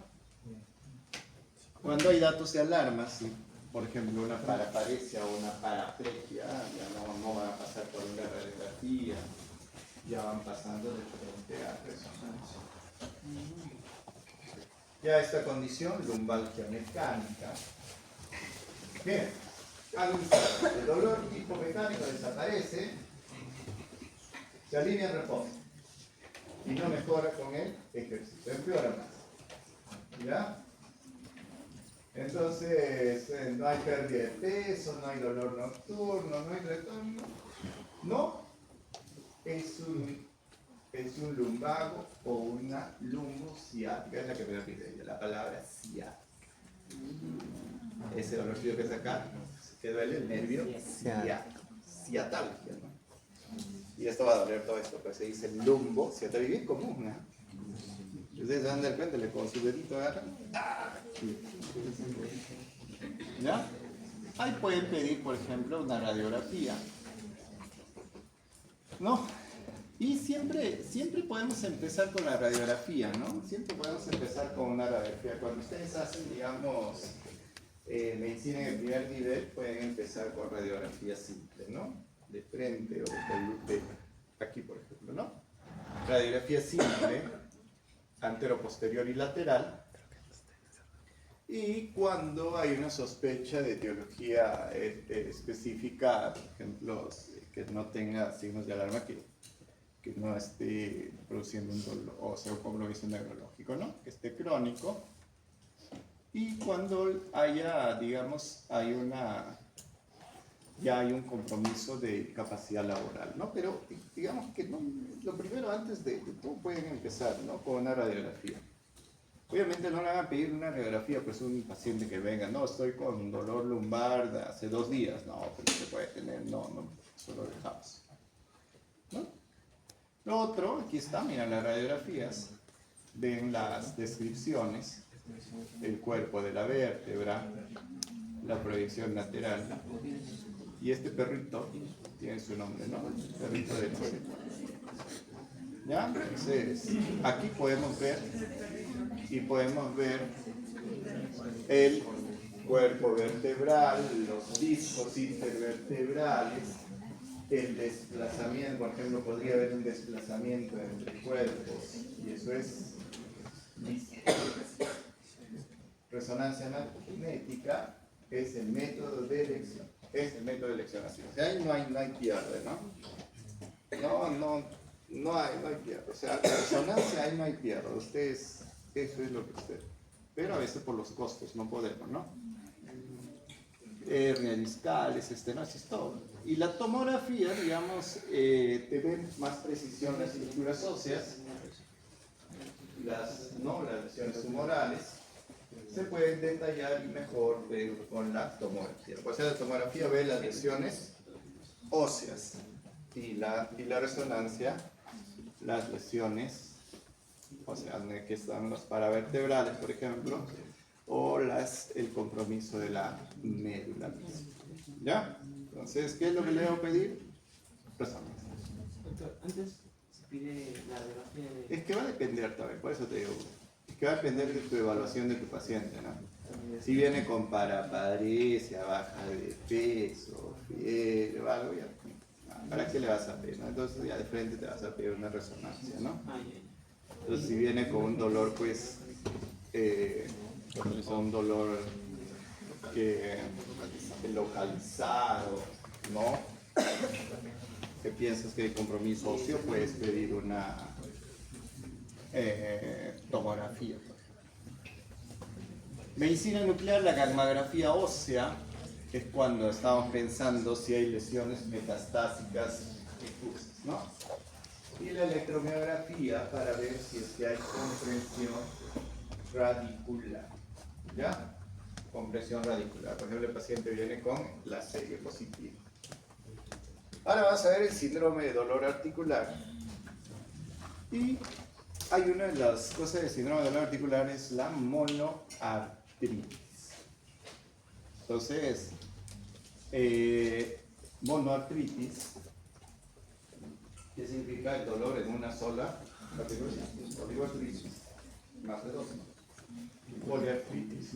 Cuando hay datos de alarma, si por ejemplo una paraparesia o una paraplegia, ya no van a pasar por una radiografía, ya van pasando de frente a resonancia. Ya esta condición, lumbalgia mecánica. Bien, el dolor hipomecánico desaparece, se alivia en reposo y no mejora con el ejercicio, empeora más. ¿Ya? Entonces, no hay pérdida de peso, no hay dolor nocturno, no hay retorno. No, es un lumbago o una lumbociática, es la que me pide la palabra ciática. Ese dolorcillo que es acá, que duele el nervio ciatalgia, ¿no? Y esto va a doler todo esto, pues se dice lumbo, ciatalgia, bien común, ¿no? Ustedes se van a dar cuenta, le con su dedito agarran. ¿Ya? Ahí pueden pedir, por ejemplo, una radiografía. ¿No? Y siempre podemos empezar con la radiografía, ¿no? Siempre podemos empezar con una radiografía. Cuando ustedes hacen, digamos, medicina en el primer nivel, pueden empezar con radiografía simple, ¿no? De frente o de aquí, por ejemplo, ¿no? Radiografía simple, antero, posterior y lateral. Y cuando hay una sospecha de etiología específica, por ejemplo, que no tenga signos de alarma, que no esté produciendo un dolor, o sea, como lo dice un neurológico, ¿no? Que esté crónico. Y cuando haya, digamos, ya hay un compromiso de capacidad laboral, ¿no? Pero digamos que no, lo primero antes de todo pueden empezar, ¿no? Con una radiografía. Obviamente no le van a pedir una radiografía pues un paciente que venga, no, estoy con dolor lumbar de hace 2 días, no, pero se puede tener, no, eso lo dejamos, ¿no? Lo otro, aquí está, mira las radiografías, ven las descripciones, el cuerpo de la vértebra, la proyección lateral, y este perrito tiene su nombre, ¿no? El perrito de no sé. ¿Ya? Entonces, aquí podemos ver el cuerpo vertebral, los discos intervertebrales, el desplazamiento, por ejemplo, podría haber un desplazamiento entre cuerpos, y eso es resonancia magnética, es el método de elección, así. O sea, ahí no hay pierde, ¿no? No hay pierde, o sea, resonancia ahí no hay pierde, ustedes, eso es lo que ustedes, pero a veces por los costos no podemos, ¿no? Hernia discales, estenosis, todo. Y la tomografía, digamos, te ven más precisión las estructuras óseas, las lesiones tumorales, se pueden detallar y mejor con la tomografía. O sea, la tomografía ve las lesiones óseas y la resonancia, las lesiones, o sea, que están los paravertebrales, por ejemplo, o el compromiso de la médula. ¿Ya? Entonces, ¿qué es lo que le debo pedir? Resonancia. Doctor, antes se pide la radiografía de... Es que va a depender también, por eso te digo. Es que va a depender de tu evaluación de tu paciente, ¿no? Si viene con paraparesia, baja de peso, fiebre o algo, ya, ¿para qué le vas a pedir? ¿No? Entonces ya de frente te vas a pedir una resonancia, ¿no? Entonces si viene con un dolor, pues, con un dolor localizado, ¿no? Que piensas que hay compromiso óseo, puedes pedir una tomografía. Medicina nuclear, la gammagrafía ósea es cuando estamos pensando si hay lesiones metastásicas difusas, ¿no? Y la electromiografía para ver si es que hay compresión radicular, ¿ya? Compresión radicular. Por ejemplo, el paciente viene con la serie positiva. Ahora vas a ver el síndrome de dolor articular. Y hay una de las cosas del síndrome de dolor articular, es la monoartritis. Entonces, monoartritis, ¿qué significa el dolor en una sola categoría? Oligoartritis, más de 2. Poliartritis,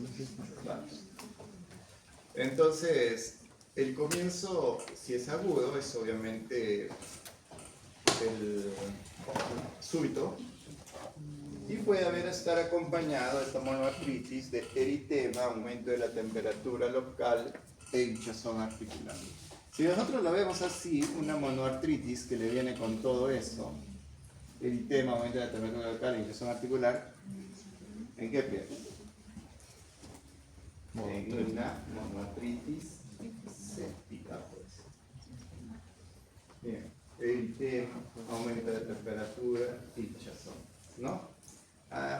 entonces, el comienzo, si es agudo, es obviamente el súbito, y puede estar acompañado de esta monoartritis de eritema, aumento de la temperatura local e hinchazón articular. Si nosotros la vemos así, una monoartritis que le viene con todo eso, eritema, aumento de la temperatura local e hinchazón articular, ¿en qué pierde? En una monoartritis séptica, pues. Bien, eritema, aumento de temperatura, hinchazón, ¿no?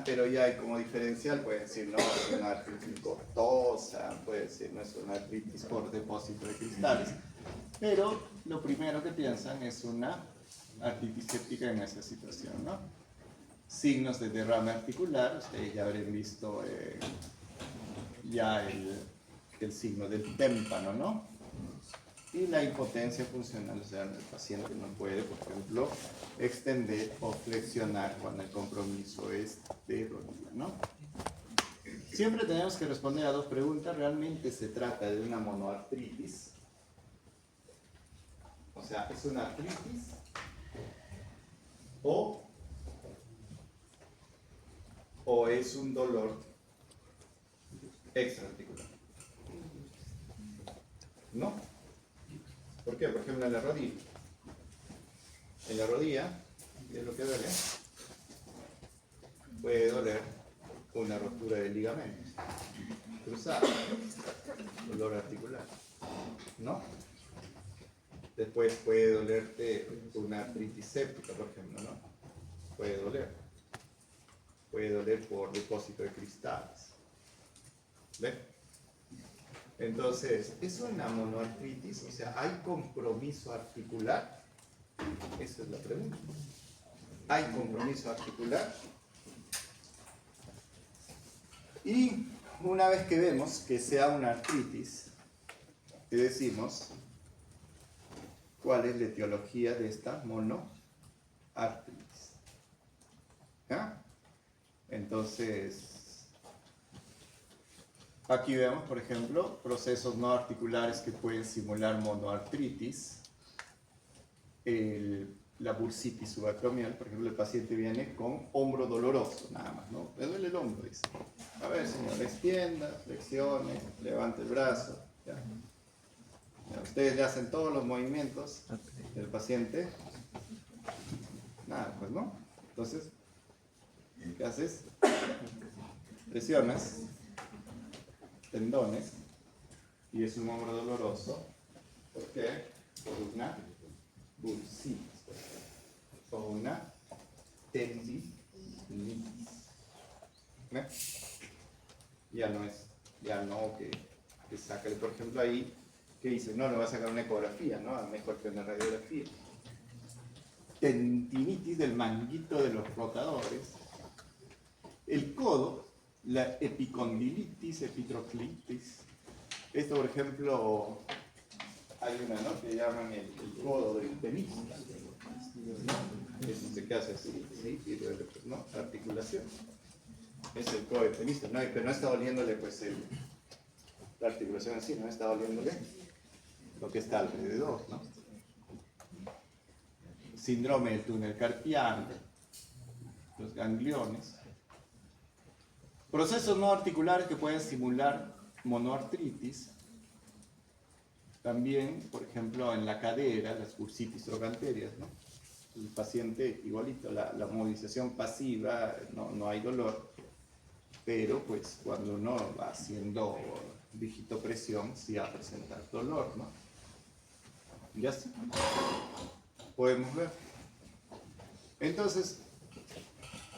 Pero ya hay como diferencial, puede decir, no, es una artritis cortosa, puede decir, no es una artritis por depósito de cristales. Pero lo primero que piensan es una artritis séptica en esa situación, ¿no? signos de derrame articular, ustedes ya habrán visto ya el signo del témpano, ¿no? Y la impotencia funcional, o sea, el paciente no puede, por ejemplo, extender o flexionar cuando el compromiso es de rodilla, ¿no? Siempre tenemos que responder a dos preguntas. ¿Realmente se trata de una monoartritis? O sea, ¿es una artritis? ¿O es un dolor extraarticular? ¿No? ¿Por qué? Por ejemplo, en la rodilla. En la rodilla, ¿qué es lo que duele? Puede doler una rotura de ligamentos cruzado, dolor articular, ¿no? Después puede dolerte una artritis séptica, por ejemplo, ¿no? Puede doler. Puede doler por depósito de cristales. ¿Ven? Entonces, ¿es una monoartritis? O sea, ¿hay compromiso articular? Esa es la pregunta. ¿Hay compromiso articular? Y una vez que vemos que sea una artritis, le decimos cuál es la etiología de esta monoartritis. ¿Ya? Entonces, aquí vemos, por ejemplo, procesos no articulares que pueden simular monoartritis. La bursitis subacromial, por ejemplo, el paciente viene con hombro doloroso, nada más, ¿no? Me duele el hombro, dice. A ver, señor, extienda, flexione, levante el brazo. ¿Ya? Ya, ustedes le hacen todos los movimientos del paciente. Nada, pues, ¿no? Entonces, ¿qué haces? Presionas tendones y es un hombro doloroso. ¿Por qué? Por una bursitis o una tendinitis. ¿Ve? Ya no que saca, por ejemplo, ahí que dice, no va a sacar una ecografía, ¿no? Mejor que una radiografía. Tendinitis del manguito de los rotadores. El codo, la epicondilitis, epitroclitis. Esto, por ejemplo, hay una, ¿no?, que llaman el codo del tenista. ¿No? Eso se hace así, ¿sí? Y luego, ¿no?, articulación. Es el codo del tenista, ¿no? Pero no está doliéndole, pues, la articulación así, no está doliéndole lo que está alrededor, ¿no? Síndrome del túnel carpiano, los gangliones. Procesos no articulares que pueden simular monoartritis. También, por ejemplo, en la cadera, las bursitis trochanterias, ¿no? El paciente, igualito, la movilización pasiva, no hay dolor, pero pues cuando uno va haciendo digitopresión, sí va a presentar dolor, ¿no? Ya está. Podemos ver. Entonces,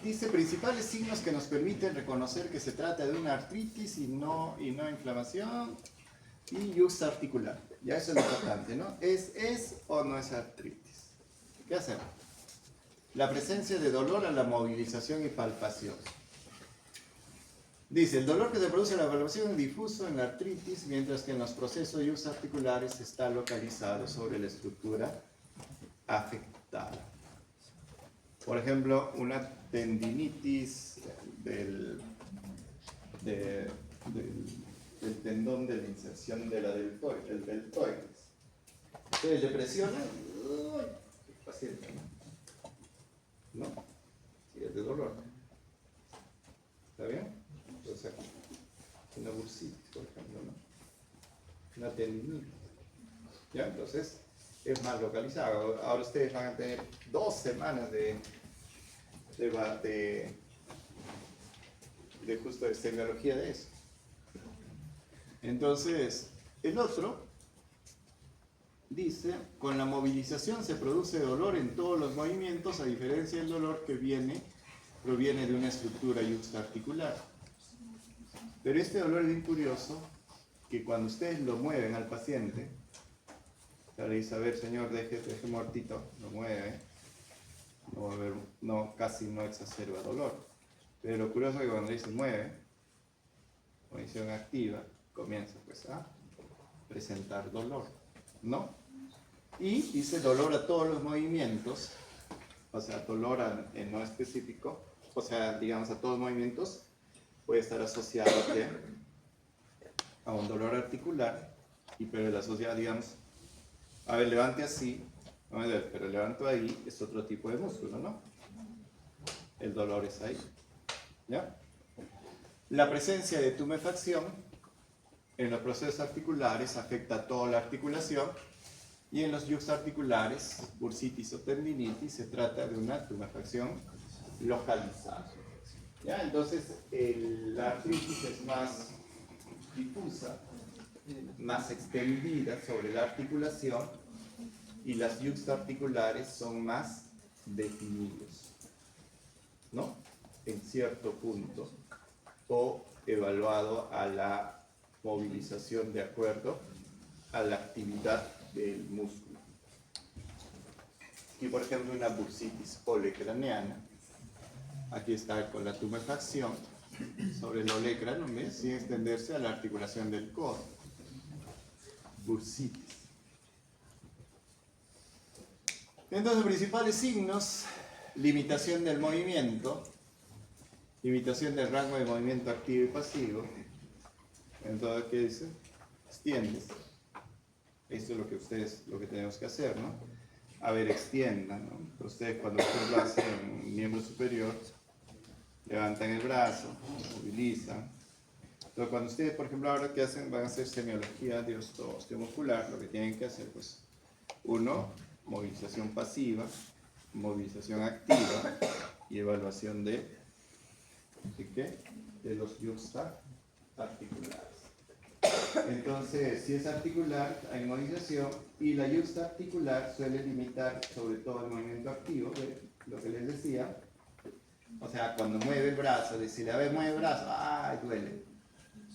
dice principales signos que nos permiten reconocer que se trata de una artritis y no inflamación y yuxta articular. Ya eso es lo importante, ¿no? ¿Es o no es artritis? ¿Qué hacemos? La presencia de dolor a la movilización y palpación. Dice, el dolor que se produce en la palpación es difuso en la artritis, mientras que en los procesos yuxta articulares está localizado sobre la estructura afectada. Por ejemplo, una tendinitis del tendón de la inserción de la deltoides. Ustedes le presionan, paciente, ¿no? Sí, es de dolor. ¿Está bien? Entonces, una bursitis, por ejemplo, ¿no? Una tendinitis. ¿Ya? Entonces, es más localizado. Ahora ustedes van a tener 2 semanas de justo de semiología de eso. Entonces, el otro dice, con la movilización se produce dolor en todos los movimientos, a diferencia del dolor que proviene de una estructura yuxtaarticular. Pero este dolor es bien curioso, que cuando ustedes lo mueven al paciente, le dice, a ver, señor, deje muertito, lo mueve, no va a haber, no, casi no exacerba dolor. Pero lo curioso es que cuando se mueve, condición activa, comienza pues a presentar dolor, ¿no? Y dice dolor a todos los movimientos, o sea, dolor en no específico, o sea, digamos a todos los movimientos, puede estar asociado a un dolor articular, pero la asociado, digamos, a ver, levante así, vamos a ver, pero levanto ahí, es otro tipo de músculo, ¿no? El dolor es ahí, ¿ya? La presencia de tumefacción en los procesos articulares afecta a toda la articulación y en los yuxarticulares, bursitis o tendinitis, se trata de una tumefacción localizada. ¿Ya? Entonces, la artritis es más difusa, más extendida sobre la articulación y las yuxarticulares son más definidos, ¿no? En cierto punto, o evaluado a la movilización de acuerdo a la actividad del músculo. Y por ejemplo una bursitis olecraneana, aquí está con la tumefacción sobre el olecrano, sin extenderse a la articulación del codo. Bursitis. Entonces, principales signos: limitación del movimiento, limitación del rango de movimiento activo y pasivo. Entonces, ¿qué dice? Extiendes. Esto es lo que tenemos que hacer, ¿no? A ver, extiendan, ¿no? Ustedes cuando lo hacen en miembro superior, levantan el brazo, movilizan. Entonces, cuando ustedes, por ejemplo, ahora que hacen, van a hacer semiología de osteomuscular, lo que tienen que hacer, pues, uno, movilización pasiva, movilización activa y evaluación ¿de qué? De los yuxta-articulares. Entonces, si es articular, hay movilización, y la yuxta-articular suele limitar sobre todo el movimiento activo, ¿ve? Lo que les decía. O sea, cuando mueve el brazo, decirle, a ver, mueve el brazo, ¡ay, duele!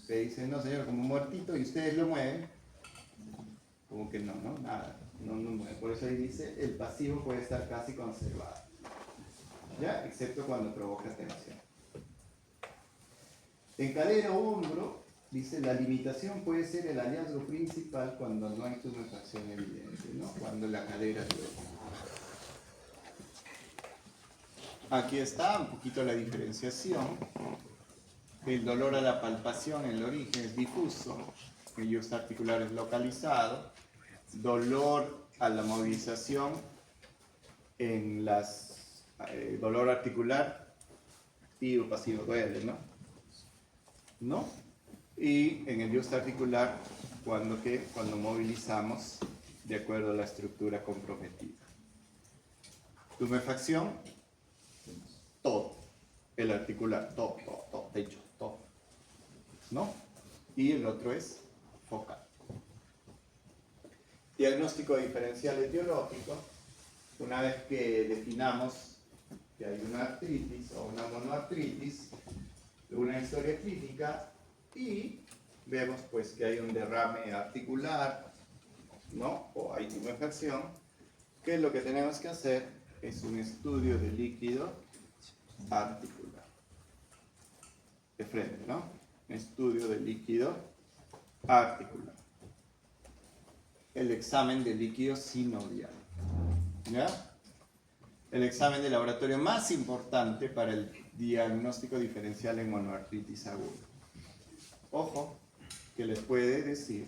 Se dice, no señor, como muertito, y ustedes lo mueven, como que no, nada, no mueve. Por eso ahí dice, el pasivo puede estar casi conservado, ¿ya? Excepto cuando provoca tensión. En cadera o hombro, dice, la limitación puede ser el hallazgo principal cuando no hay tumefacción evidente, ¿no? Cuando la cadera duele. Aquí está un poquito la diferenciación. El dolor a la palpación en el origen es difuso, el yuxta-articular es localizado. Dolor a la movilización en las dolor articular, activo, pasivo, duele, ¿no? Y en el yuxta-articular, cuando movilizamos de acuerdo a la estructura comprometida. Tumefacción, todo. El articular, todo, de hecho, todo. ¿No? Y el otro es focal. Diagnóstico diferencial etiológico. Una vez que definamos que hay una artritis o una monoartritis, una historia clínica, y vemos pues que hay un derrame articular, ¿no? O hay tumefacción, que lo que tenemos que hacer es un estudio de líquido articular. De frente, ¿no? Estudio de líquido articular. El examen de líquido sinovial. ¿Ya? El examen de laboratorio más importante para el diagnóstico diferencial en monoartritis aguda. Ojo, que les puede decir,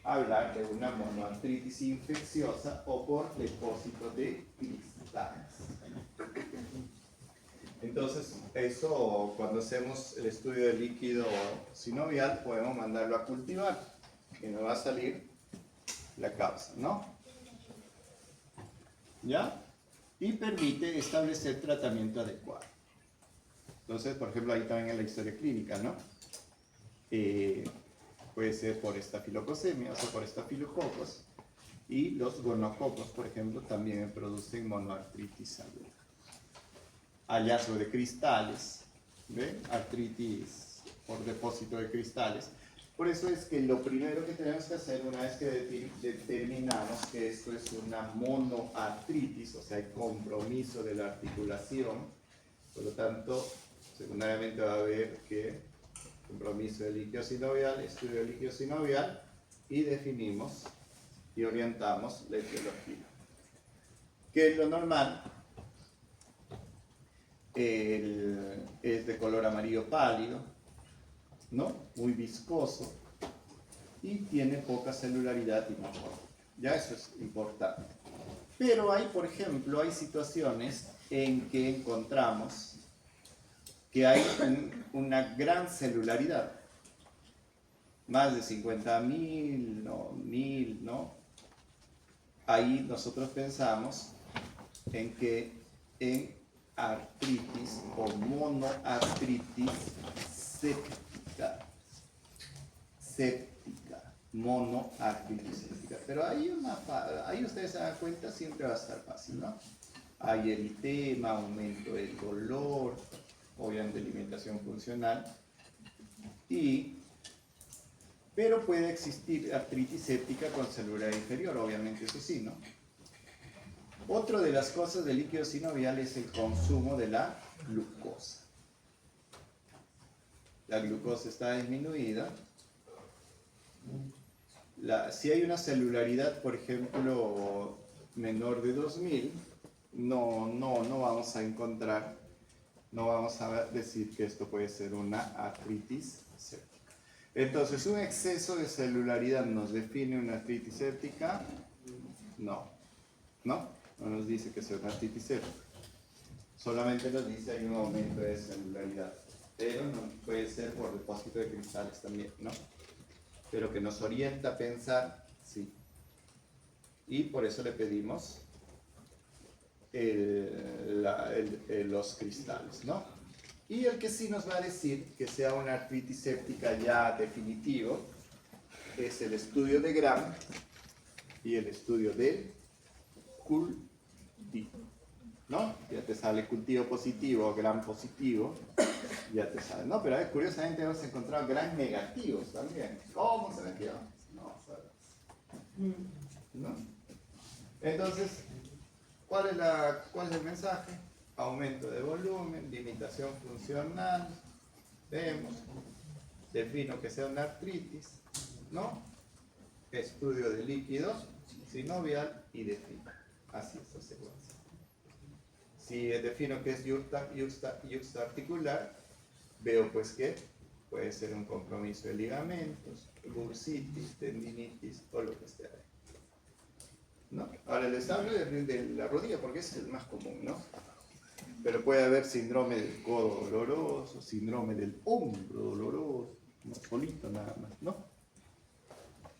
hablar de una monoartritis infecciosa o por depósito de cristales. Entonces, eso cuando hacemos el estudio de líquido sinovial, podemos mandarlo a cultivar y nos va a salir la causa, ¿no? ¿Ya? Y permite establecer tratamiento adecuado. Entonces, por ejemplo, ahí también en la historia clínica, ¿no? Puede ser por estafilococcemia, o sea, por estafilococos, y los gonococos, por ejemplo, también producen monoartritis aguda. Hallazgo de cristales, ¿ve? Artritis por depósito de cristales. Por eso es que lo primero que tenemos que hacer una vez que determinamos que esto es una monoartritis, o sea, hay compromiso de la articulación, por lo tanto, secundariamente va a haber que compromiso del líquido sinovial, estudio del líquido sinovial, y definimos y orientamos la etiología. ¿Qué es lo normal? Es de color amarillo pálido, ¿no? Muy viscoso y tiene poca celularidad y morfología. Ya eso es importante. Pero hay, por ejemplo, hay situaciones en que encontramos que hay una gran celularidad. Más de 50.000, no, 1.000, ¿no? Ahí nosotros pensamos en que en artritis o monoartritis séptica, monoartritis séptica. Pero ahí ustedes se dan cuenta, siempre va a estar fácil, ¿no? Hay eritema, aumento del dolor, obviamente alimentación funcional, pero puede existir artritis séptica con celularidad inferior, obviamente eso sí, ¿no? Otra de las cosas del líquido sinovial es el consumo de la glucosa. La glucosa está disminuida. Si hay una celularidad, por ejemplo, menor de 2000, no vamos a encontrar, no vamos a decir que esto puede ser una artritis séptica. Entonces, ¿un exceso de celularidad nos define una artritis séptica? No nos dice que sea una artritis séptica. Solamente nos dice hay un aumento de celularidad. Pero no puede ser por depósito de cristales también, ¿no? Pero que nos orienta a pensar, sí. Y por eso le pedimos los cristales, ¿no? Y el que sí nos va a decir que sea una artritis séptica ya definitivo es el estudio de Gram y el estudio del cultivo, ¿no? Ya te sale cultivo positivo, Gram positivo, ya te sale, ¿no? Pero curiosamente hemos encontrado Gram negativos también. ¿Cómo se metió? No sabes. ¿No? Entonces, ¿cuál es el mensaje? Aumento de volumen, limitación funcional, vemos, defino que sea una artritis, ¿no? Estudio de líquido sinovial y defino. Así es la secuencia. Si defino que es yuxtaarticular, veo pues que puede ser un compromiso de ligamentos, bursitis, tendinitis o lo que esté ahí, ¿no? Ahora les hablo de la rodilla porque ese es el más común, ¿no? Pero puede haber síndrome del codo doloroso, síndrome del hombro doloroso, no solito nada más, ¿no?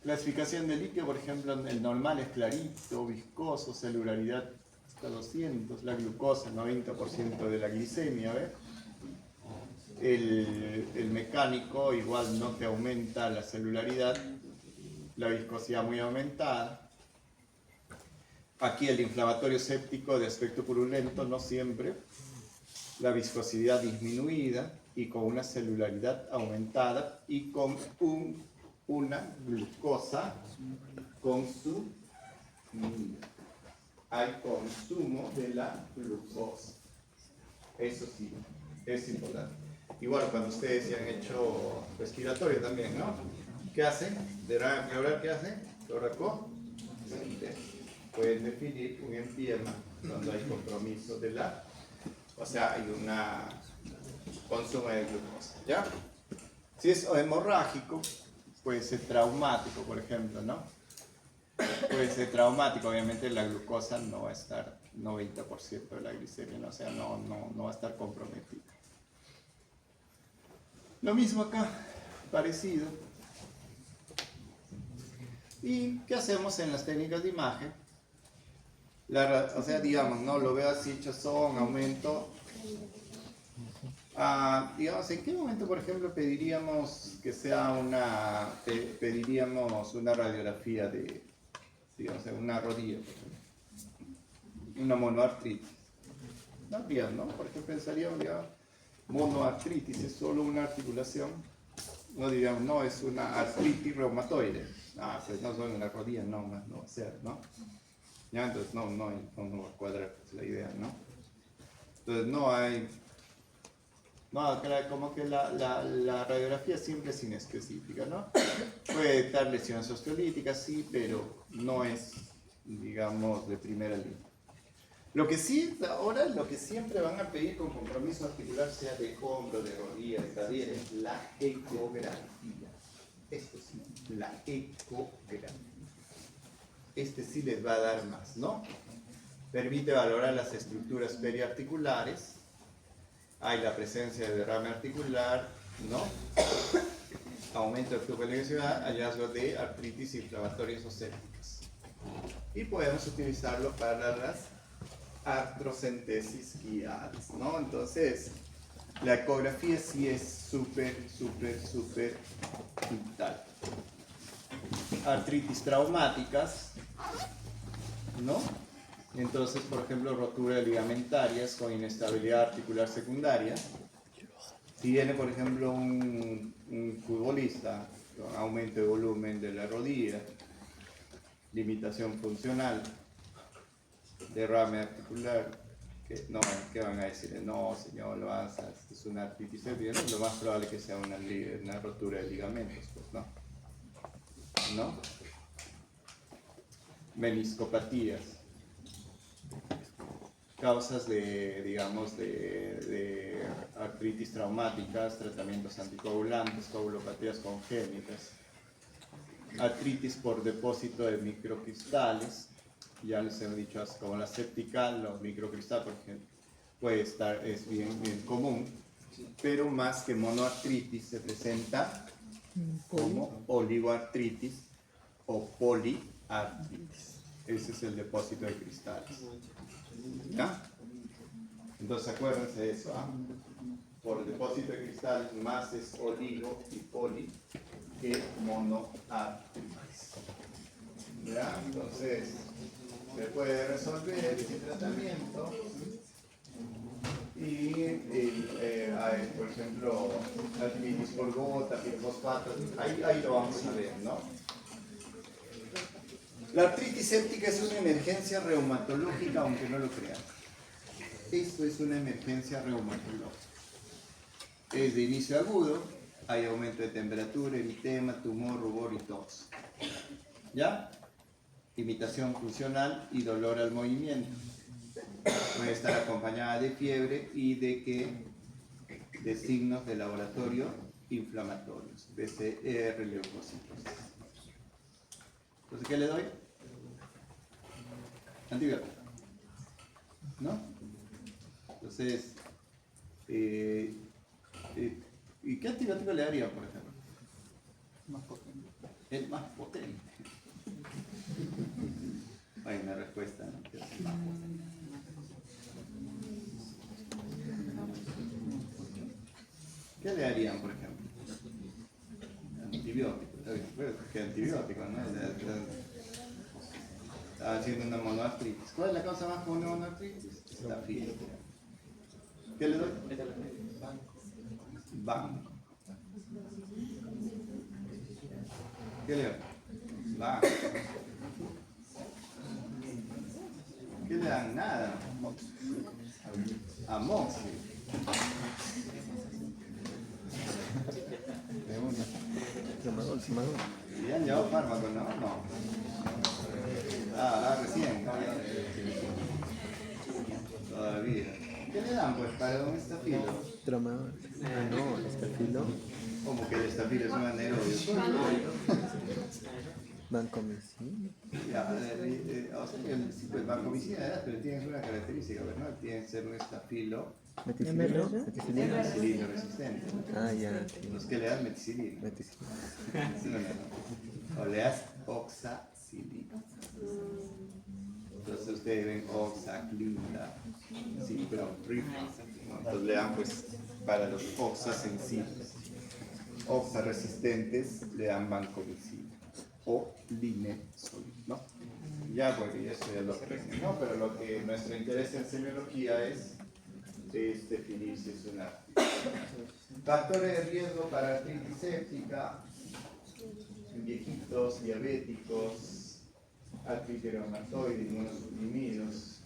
Clasificación de líquido, por ejemplo, el normal es clarito, viscoso, celularidad hasta 200, la glucosa, 90% de la glicemia, ¿ves? El mecánico igual no te aumenta la celularidad, la viscosidad muy aumentada. Aquí el inflamatorio séptico de aspecto purulento, no siempre, la viscosidad disminuida y con una celularidad aumentada y con una glucosa consumida. Hay consumo de la glucosa. Eso sí, es importante. Igual cuando ustedes se han hecho respiratorio también, ¿no? ¿Qué hacen? ¿Deberán empeorar qué hacen? ¿Cloraco? Pueden definir un empiema cuando hay compromiso de la, o sea, hay una consumo de glucosa, ¿ya? Si es hemorrágico, puede ser traumático, por ejemplo, ¿no? Puede ser traumático, obviamente la glucosa no va a estar 90% de la glicemia, ¿no? O sea, no va a estar comprometida. Lo mismo acá, parecido. ¿Y qué hacemos en las técnicas de imagen? O sea, digamos, no lo veo así, hinchazón, aumento. Digamos, ¿en qué momento, por ejemplo, pediríamos que sea pediríamos una radiografía de, digamos, una rodilla, por ejemplo? Una monoartritis. No habría, ¿no? Porque pensaríamos, digamos, monoartritis es solo una articulación. no diríamos, no, es una artritis reumatoide. Ah, pues no son en la rodilla, no, más no va a ser, ¿no? Ya, entonces no va a cuadrar pues, la idea, ¿no? Entonces no hay, no, como que la radiografía siempre es inespecífica, ¿no? Puede dar lesiones osteolíticas, sí, pero no es, digamos, de primera línea. Lo que sí, ahora lo que siempre van a pedir con compromiso articular, sea de hombro, de rodilla, de cadera, es la ecografía. Esto sí, la ecografía. Este sí les va a dar más, ¿no? Permite valorar las estructuras periarticulares. Hay la presencia de derrame articular, ¿no? Aumento de flujo de electricidad, hallazgo de artritis inflamatorias o sépticas. Y podemos utilizarlo para las artrocentesis guiadas, ¿no? Entonces, la ecografía sí es súper vital. Artritis traumáticas, ¿no? Entonces, por ejemplo, rotura de ligamentarias con inestabilidad articular secundaria. Si viene, por ejemplo, un futbolista con aumento de volumen de la rodilla, limitación funcional, derrame articular, ¿qué van a decir? No, señor, es una artritis séptica. Lo más probable es que sea una rotura de ligamentos, pues, ¿no? Meniscopatías, causas de artritis traumáticas, tratamientos anticoagulantes, coagulopatías congénitas, artritis por depósito de microcristales. Ya les he dicho, como la séptica, los microcristales, por ejemplo, es bien común, pero más que monoartritis se presenta como oligoartritis o poliartritis. Ese es el depósito de cristales. ¿Ya? Entonces acuérdense de eso, ¿ah? Por depósito de cristales más es oligo y poli que monoartritis. ¿Ya? Entonces se puede resolver ese tratamiento y hay, por ejemplo, artritis por gota, pirfosfato, ahí lo vamos a ver, ¿no? La artritis séptica es una emergencia reumatológica, aunque no lo crean. Esto es una emergencia reumatológica. Es de inicio agudo, hay aumento de temperatura, eritema, tumor, rubor y tos. ¿Ya? Imitación funcional y dolor al movimiento. Puede estar acompañada de fiebre y de signos de laboratorio inflamatorios, PCR, leucocitos. Entonces, ¿qué le doy? Antibiótico, ¿no? Entonces, ¿y qué antibiótico le daría, por ejemplo? Más potente. El más potente. Hay una respuesta, ¿no? ¿Qué es el más potente? ¿Qué le darían, por ejemplo? Antibiótico. ¿Qué antibiótico, no? Estaba haciendo una monoartritis. ¿Cuál es la causa más común de monoartritis? Estafilo. ¿Qué le doy? Banco. ¿Qué le doy? Banco. ¿Qué le dan? Nada. Amoxil. ¿Y han llevado fármacos, no? No. Recién. Todavía. ¿Qué le dan, pues, para un estafilo? Tramadol. Ah, no, estafilo. Como que el estafilo es un anaerobio. Vancomicina. Ya, o sea, sí, pues vancomicina, pero tiene una característica, ¿verdad? Tiene que ser un estafilo ¿Meticilina? ¿Meticilina? meticilina resistente. Ah, ya. Los que le dan meticilina. Meticilina. O le das oxacilina. Entonces ustedes ven oxaclinda, ciprofripa, ¿no? Entonces le dan pues para los oxasensibles. Oxa resistentes le dan vancomicina o linezolid, ¿no? Ya, porque eso ya lo aprenden, ¿no? Pero lo que nuestro interés en semiología es definir si es una artritis. Factores de riesgo para artritis séptica, viejitos, diabéticos, artritis reumatoide, inmunosuprimidos.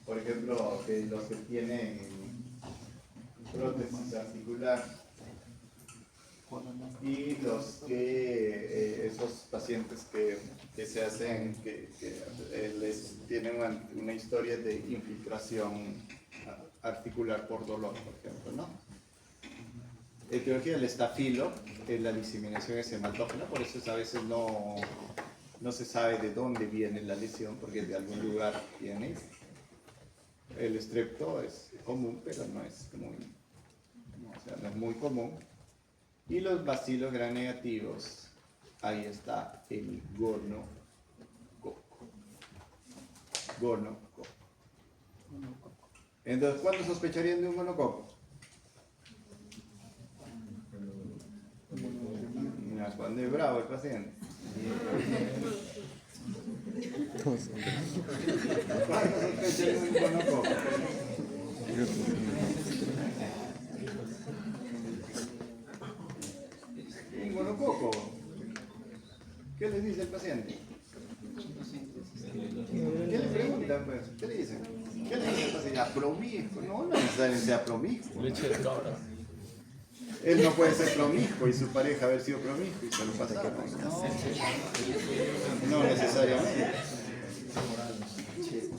Por ejemplo, los que tienen prótesis articular y los que, esos pacientes que se hacen, que les tienen una historia de infiltración articular por dolor, por ejemplo, ¿no? Etiología del estafilo, la diseminación es hematógena, por eso a veces no se sabe de dónde viene la lesión, porque de algún lugar viene. El estrepto es común, pero no es muy, o sea, no es muy común. Y los bacilos gram negativos, ahí está el gonococo. Gonococo. Entonces, ¿cuándo sospecharían de un gonococo? Mira, cuando es bravo el paciente. ¿Cuándo sospecharían de un gonococo? Un gonococo. ¿Qué les dice el paciente? ¿Qué le preguntan, pues? ¿Qué le dicen? ¿Qué le dice el paciente? ¿Promiscuo? No necesariamente sea promiscuo. Leche de cabra. Él no puede ser promiscuo y su pareja haber sido promiscuo y se lo pasaron. No necesariamente.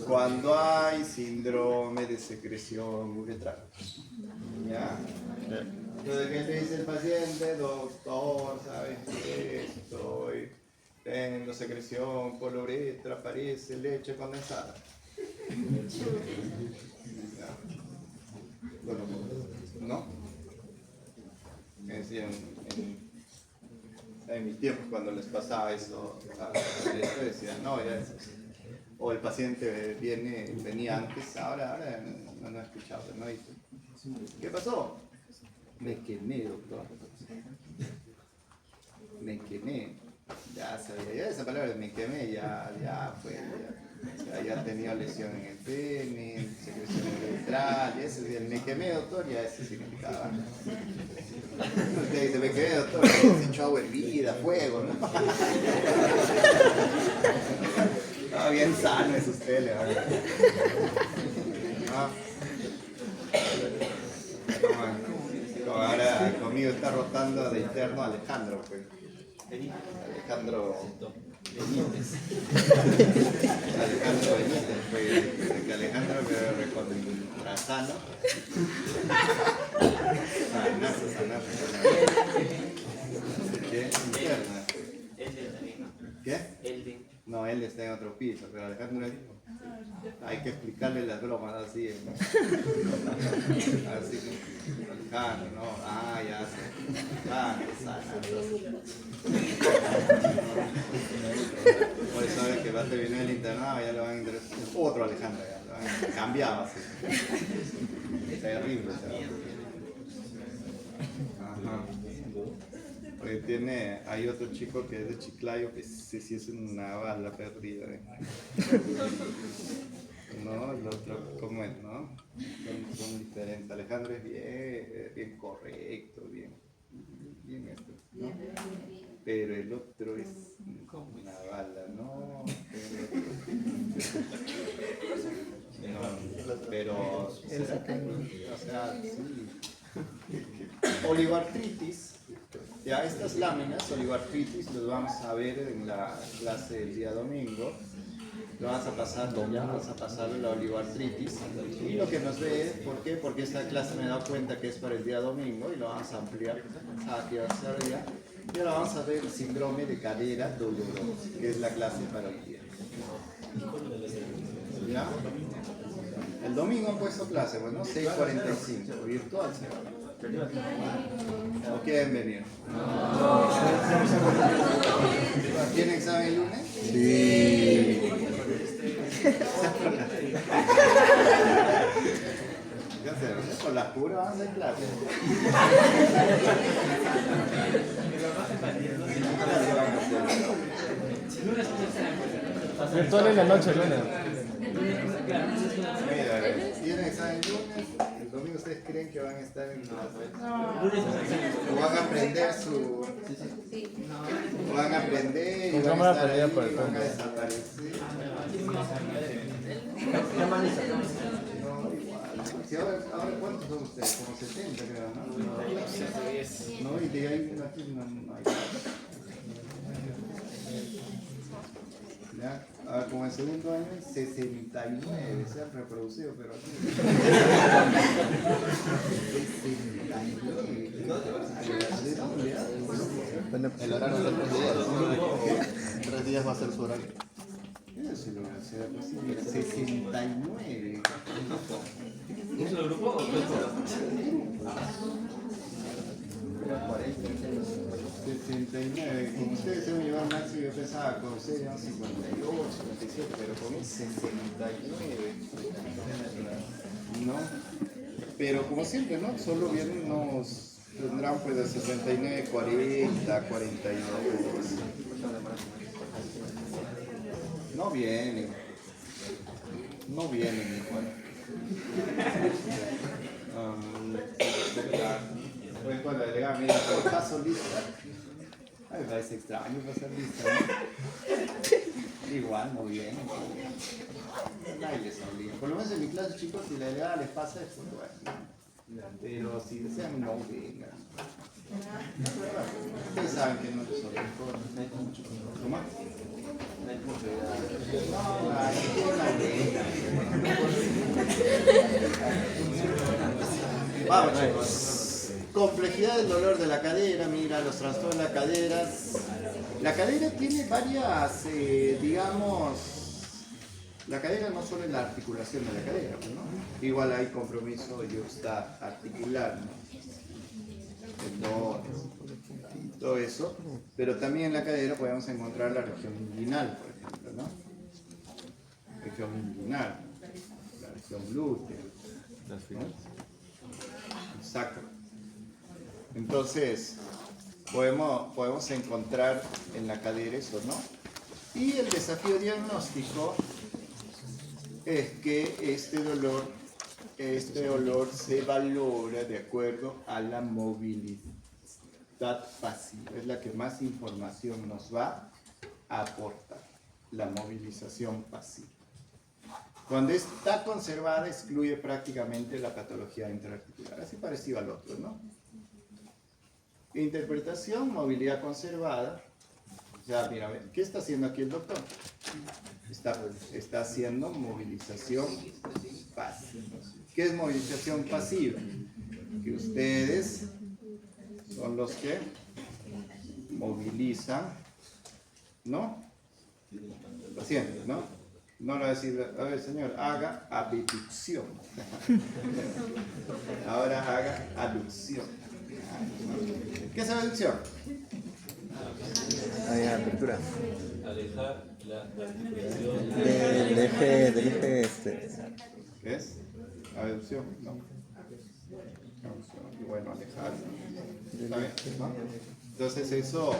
Cuando hay síndrome de secreción uretral. ¿Ya? Entonces, ¿qué le dice el paciente? Doctor, ¿sabes qué? Estoy teniendo secreción por la uretra, parece leche condensada. Bueno, ¿no? Es decir, en mis tiempos cuando les pasaba eso, decían, no, ya es. O el paciente venía antes, ahora no he escuchado, no dice. ¿Qué pasó? Me quemé, doctor. Me quemé. Ya sabía, ya esa palabra, me quemé, ya fue. Ya tenía lesión en el pene, secreción uretral, y ese, me quemé, doctor, ya ese significaba. Usted dice, me quemé, doctor, se echó agua hervida, fuego, ¿no? Estaba bien sano es usted, le va. Como ahora conmigo está rotando de interno Alejandro, pues. Alejandro Benítez. Alejandro Benítez, pues, que Alejandro me recontra sano. Sanazo. ¿Qué? Interna. ¿Qué? No, él está en otro piso, pero Alejandro hay que explicarle las bromas así. Así que, Alejandro, ¿no? Ah, ya sé. Sana. Por eso es que va a terminar el internado, ya lo van a interesar. Otro Alejandro, ya lo van a cambiar así. Terrible, Ajá. Porque hay otro chico que es de Chiclayo que sí es una bala perdida. No, el otro, ¿cómo es, no? Son diferentes. Alejandro es bien correcto, bien esto, ¿no? Pero el otro es una bala, ¿no? Pero o sea, sí. Oligoartritis. Ya estas láminas, oligoartritis, los vamos a ver en la clase del día domingo. Lo vamos a pasar, vamos a pasar la oligoartritis. Y lo que nos ve, ¿por qué? Porque esta clase me he dado cuenta que es para el día domingo y lo vamos a ampliar a que va a ser día. Y ahora vamos a ver el síndrome de cadera dolorosa, que es la clase para hoy día. ¿Ya? El domingo han puesto clase, bueno, 6:45, virtual será. ¿O quieren venir? ¿Tienen examen el lunes? Sí. ¿Qué hacemos? Con las puras van a hacer clase. Virtual en la noche, lunes. Mira, tienen examen el lunes, el domingo ustedes creen que van a estar en clase? Lunes a viernes. O van a aprender su... O van a aprender y Con van a cámara estar ahí, prendida por el y van a fondo. desaparecer. ¿Qué amanece? Si ahora ¿cuántos son ustedes? Como 70 creo, ¿no? No, y de ahí aquí no hay. Ya, ahora como en segundo año 69 se han reproducido, pero aquí. 69. Bueno, el horario de 3 días. En 3 días va a ser su horario. Es la universidad posible. 69. ¿Un solo grupo o dos? 69, como ustedes se van a llevar máximo, yo pensaba con ustedes llevan 58, 57, pero con 69. ¿No? Pero como siempre, ¿no? Solo vienen nos tendrán pues de 69, 40, 42. No vienen. No vienen igual. Pues cuando le digan, mira, paso lista. Ay, me parece extraño pasar lista, ¿no? Igual, muy bien. Nadie les obliga. Por lo menos en mi clase, chicos, si la delegada les pasa esto, bueno. Pero si desean, no vengan. Ustedes saben que no les obliga. ¿Cómo? Vamos, chicos. Complejidad del dolor de la cadera, mira, los trastornos de la cadera. La cadera tiene varias, digamos, la cadera no solo es la articulación de la cadera, ¿no? Igual hay compromiso articular, ¿no? Tendones, todo eso, pero también en la cadera podemos encontrar la región inguinal, por ejemplo, ¿no? Región inguinal, la región glútea, ¿no? Exacto. Entonces, podemos encontrar en la cadera eso, ¿no? Y el desafío diagnóstico es que este dolor se valora de acuerdo a la movilidad pasiva. Es la que más información nos va a aportar, la movilización pasiva. Cuando está conservada, excluye prácticamente la patología intraarticular, así parecido al otro, ¿no? Interpretación, movilidad conservada. Ya, mira, ¿qué está haciendo aquí el doctor? Está haciendo movilización pasiva. ¿Qué es movilización pasiva? Que ustedes son los que movilizan, ¿no? Pacientes, ¿no? No le va a decir, a ver señor, haga abducción. Ahora haga aducción. ¿Qué es abducción? Hay apertura. Alejar la articulación Del eje ¿Qué es? Abducción, ¿no? Abducción, y bueno, alejar. ¿Está bien? ¿No? Entonces eso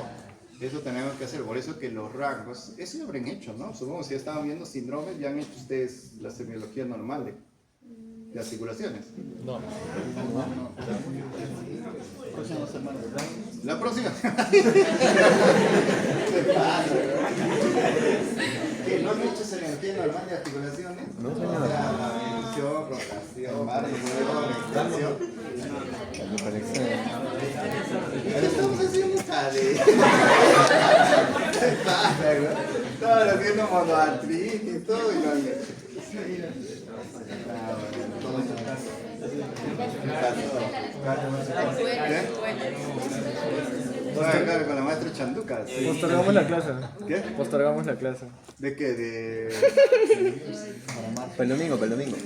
tenemos que hacer, por eso que los rangos, eso lo habrán hecho, ¿no? Supongo que si estaban viendo síndromes, ya han hecho ustedes la semiología normal de articulaciones. No. La próxima. ¿Qué? ¿No han hecho semiología normal de articulaciones? No, señor. O sea, la abducción, rotación, extensión. ¿Qué estamos haciendo, padre? ¿Qué pasa, güey? Todo lo que es monoartritis, todo y lo han hecho. ¿Qué? Voy a hablar con la maestra Chanduca. ¿Sí? Postergamos la clase. ¿Qué? Postergamos la clase. ¿De qué? ¿De Para el domingo, para el domingo.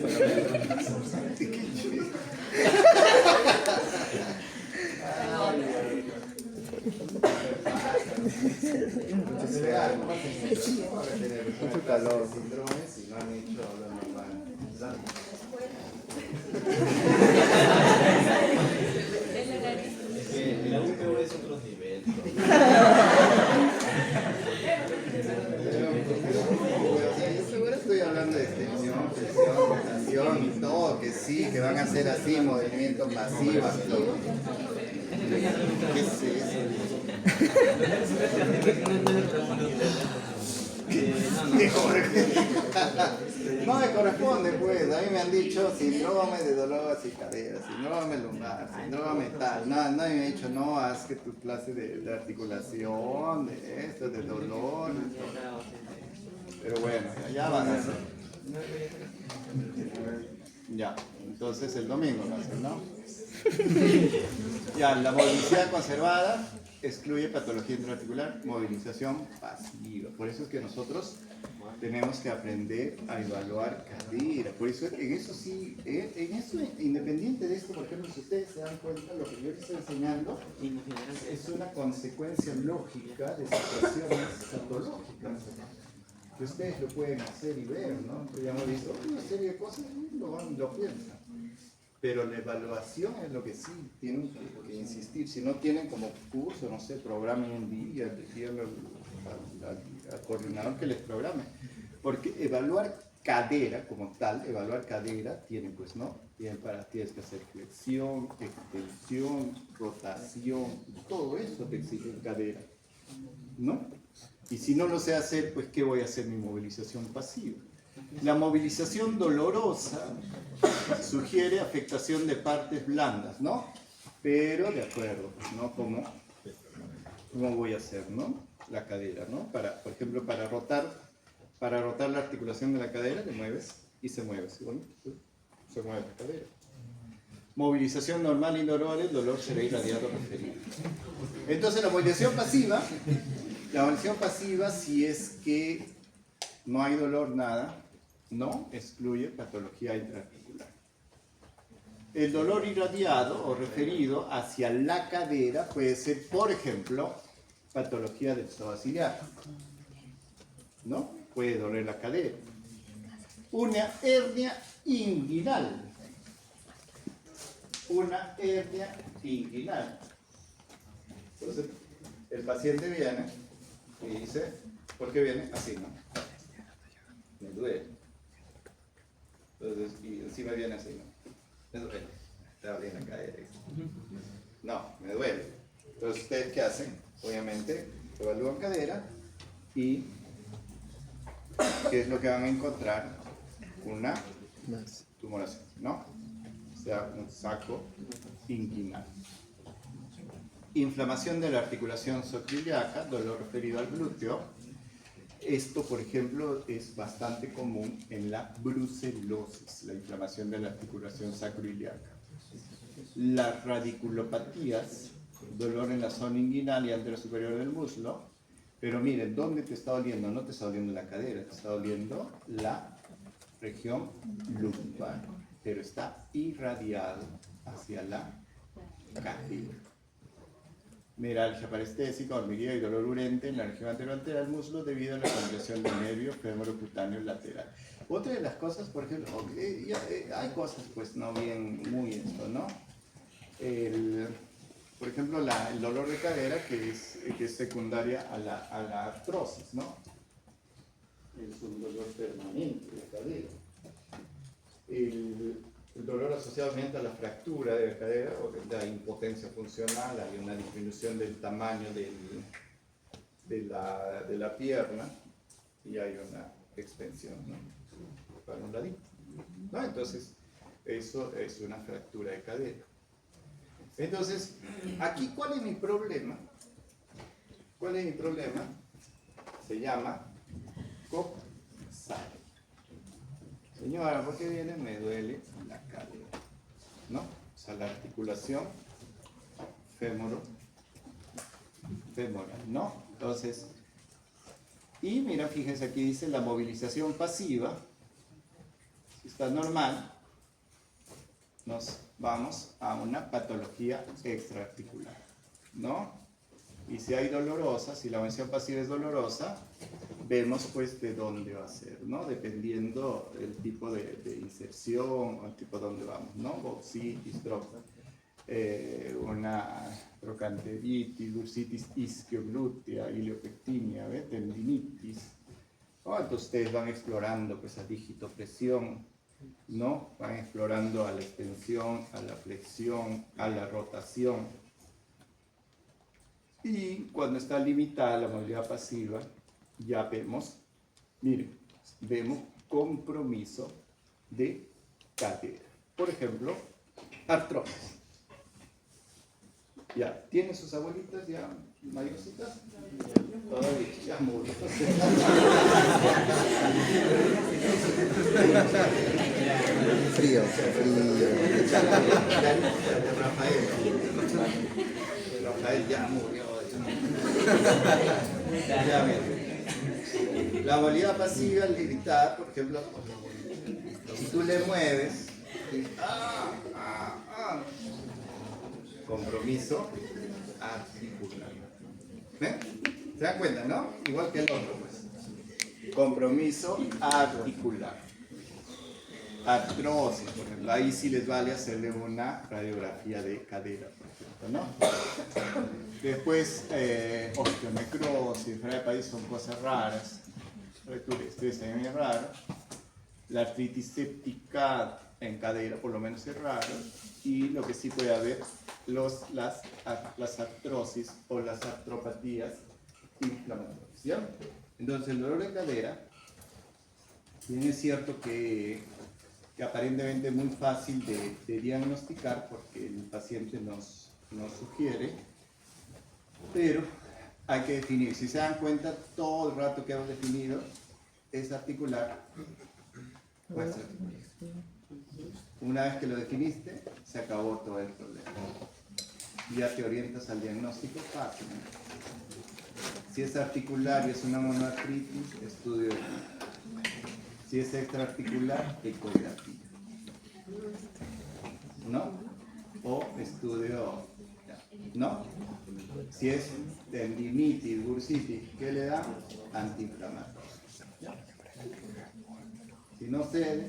qué? Mucho calor. Síndromes y no han hecho lo normal. la UPO es otro nivel. Seguro estoy hablando de extensión, flexión, rotación y todo, que sí, que van a ser así, reconocimiento pasivo. ¿Qué es eso? No me corresponde, pues. A mí me han dicho síndrome de dolor y cadera, síndrome lumbar, síndrome tal. Nadie me ha dicho, no, haz que tu clase de articulación, de esto, de dolor. Pero bueno, ya van a hacer. Ya, entonces el domingo lo hacen, ¿no? Ya, la movilicidad conservada excluye patología intraarticular, movilización pasiva. Por eso es que nosotros tenemos que aprender a evaluar cadera. Por eso, en eso sí, en eso, independiente de esto, por ejemplo, si ustedes se dan cuenta, lo que yo les estoy enseñando es una consecuencia lógica de situaciones patológicas. Que ustedes lo pueden hacer y ver, ¿no? Ya hemos visto una serie de cosas y lo piensan. Pero la evaluación es lo que sí tienen que insistir. Si no tienen como curso, no sé, programen un día, díganle al coordinador que les programe. Porque evaluar cadera como tal, evaluar cadera, tiene pues, ¿no? Tienes que hacer flexión, extensión, rotación, todo eso te exige cadera, ¿no? Y si no lo sé hacer, pues ¿qué voy a hacer? Mi movilización pasiva. La movilización dolorosa sugiere afectación de partes blandas, ¿no? Pero de acuerdo, ¿no? ¿Cómo voy a hacer, ¿no? La cadera, ¿no? Por ejemplo, para rotar la articulación de la cadera, le mueves y se mueve, ¿sí? Bueno, se mueve la cadera. Movilización normal y dolor, el dolor será irradiado referido. Entonces la movilización pasiva, si es que no hay dolor, nada, no excluye patología intraarticular. El dolor irradiado o referido hacia la cadera puede ser, por ejemplo, patología del psoas ciliar, ¿no? Puede doler la cadera. Una hernia inguinal. Una hernia inguinal. Entonces, el paciente viene y dice, ¿por qué viene? Así, ¿no? Me duele. Entonces, y encima viene así, ¿no? Me duele. Está bien la cadera. No, me duele. Entonces, ¿ustedes qué hacen? Obviamente, evalúan cadera y ¿qué es lo que van a encontrar? Una tumoración, ¿no? O sea, un saco inguinal. Inflamación de la articulación sacroiliaca, dolor referido al glúteo. Esto, por ejemplo, es bastante común en la brucelosis, la inflamación de la articulación sacroiliaca. Las radiculopatías, dolor en la zona inguinal y anterosuperior del muslo. Pero miren, ¿dónde te está doliendo? No te está doliendo la cadera, te está doliendo la región lumbar, pero está irradiado hacia la cadera. Meralgia parestésica, hormigueo y dolor urente en la región anteroantera del muslo debido a la compresión del nervio femorocutáneo lateral. Otra de las cosas, por ejemplo, hay cosas pues no bien, muy esto, ¿no? Por ejemplo, el dolor de cadera que es secundaria a la artrosis, ¿no? Es un dolor permanente de cadera. El dolor asociado a la fractura de la cadera o de la impotencia funcional, hay una disminución del tamaño de la pierna y hay una extensión, ¿no? Para un ladito, ¿no? Entonces, eso es una fractura de cadera. Entonces, aquí, ¿cuál es mi problema? ¿Cuál es mi problema? Se llama coxal. Señora, ¿por qué viene? Me duele la cadera, ¿no? O sea, la articulación femoral, ¿no? Entonces, y mira, fíjense, aquí dice la movilización pasiva. Si está normal, nos vamos a una patología extraarticular, ¿no? Y si hay dolorosa, si la movilización pasiva es dolorosa, vemos pues de dónde va a ser, ¿no? Dependiendo del tipo de inserción o el tipo de dónde vamos, ¿no? Bursitis, una trochanteritis, bursitis isquioglútea, iliopectinia, tendinitis. ¿No? Entonces ustedes van explorando pues a dígito presión ¿no? Van explorando a la extensión, a la flexión, a la rotación. Y cuando está limitada la movilidad pasiva, ya vemos, miren, vemos compromiso de cadera. Por ejemplo, artrosis. Ya, ¿tienen sus abuelitas ya mayorcitas? Todavía, ya murió. Frío. Rafael ya murió. Ya ven. La movilidad pasiva limitada, por ejemplo, si tú le mueves, compromiso articular. ¿Ven? ¿Se dan cuenta, no? Igual que el otro, pues. Compromiso articular. Artrosis, por ejemplo. Ahí sí les vale hacerle una radiografía de cadera, por ejemplo, ¿no? Después, osteonecrosis, fuera de país son cosas raras. Esto es también raro. La artritis séptica en cadera, por lo menos es raro. Y lo que sí puede haber, las artrosis o las artropatías inflamatorias. ¿Ya? Entonces, el dolor de cadera, bien es cierto que aparentemente es muy fácil de diagnosticar porque el paciente nos sugiere, pero hay que definir. Si se dan cuenta, todo el rato que hemos definido es articular o extraarticular. Una vez que lo definiste, se acabó todo el problema. Ya te orientas al diagnóstico fácil. Si es articular y es una monoartritis, estudio de si es extraarticular, ecografía. ¿No? O estudio, ¿no? Si es tendinitis, bursitis, ¿qué le da? Antiinflamatorio. Si no cede,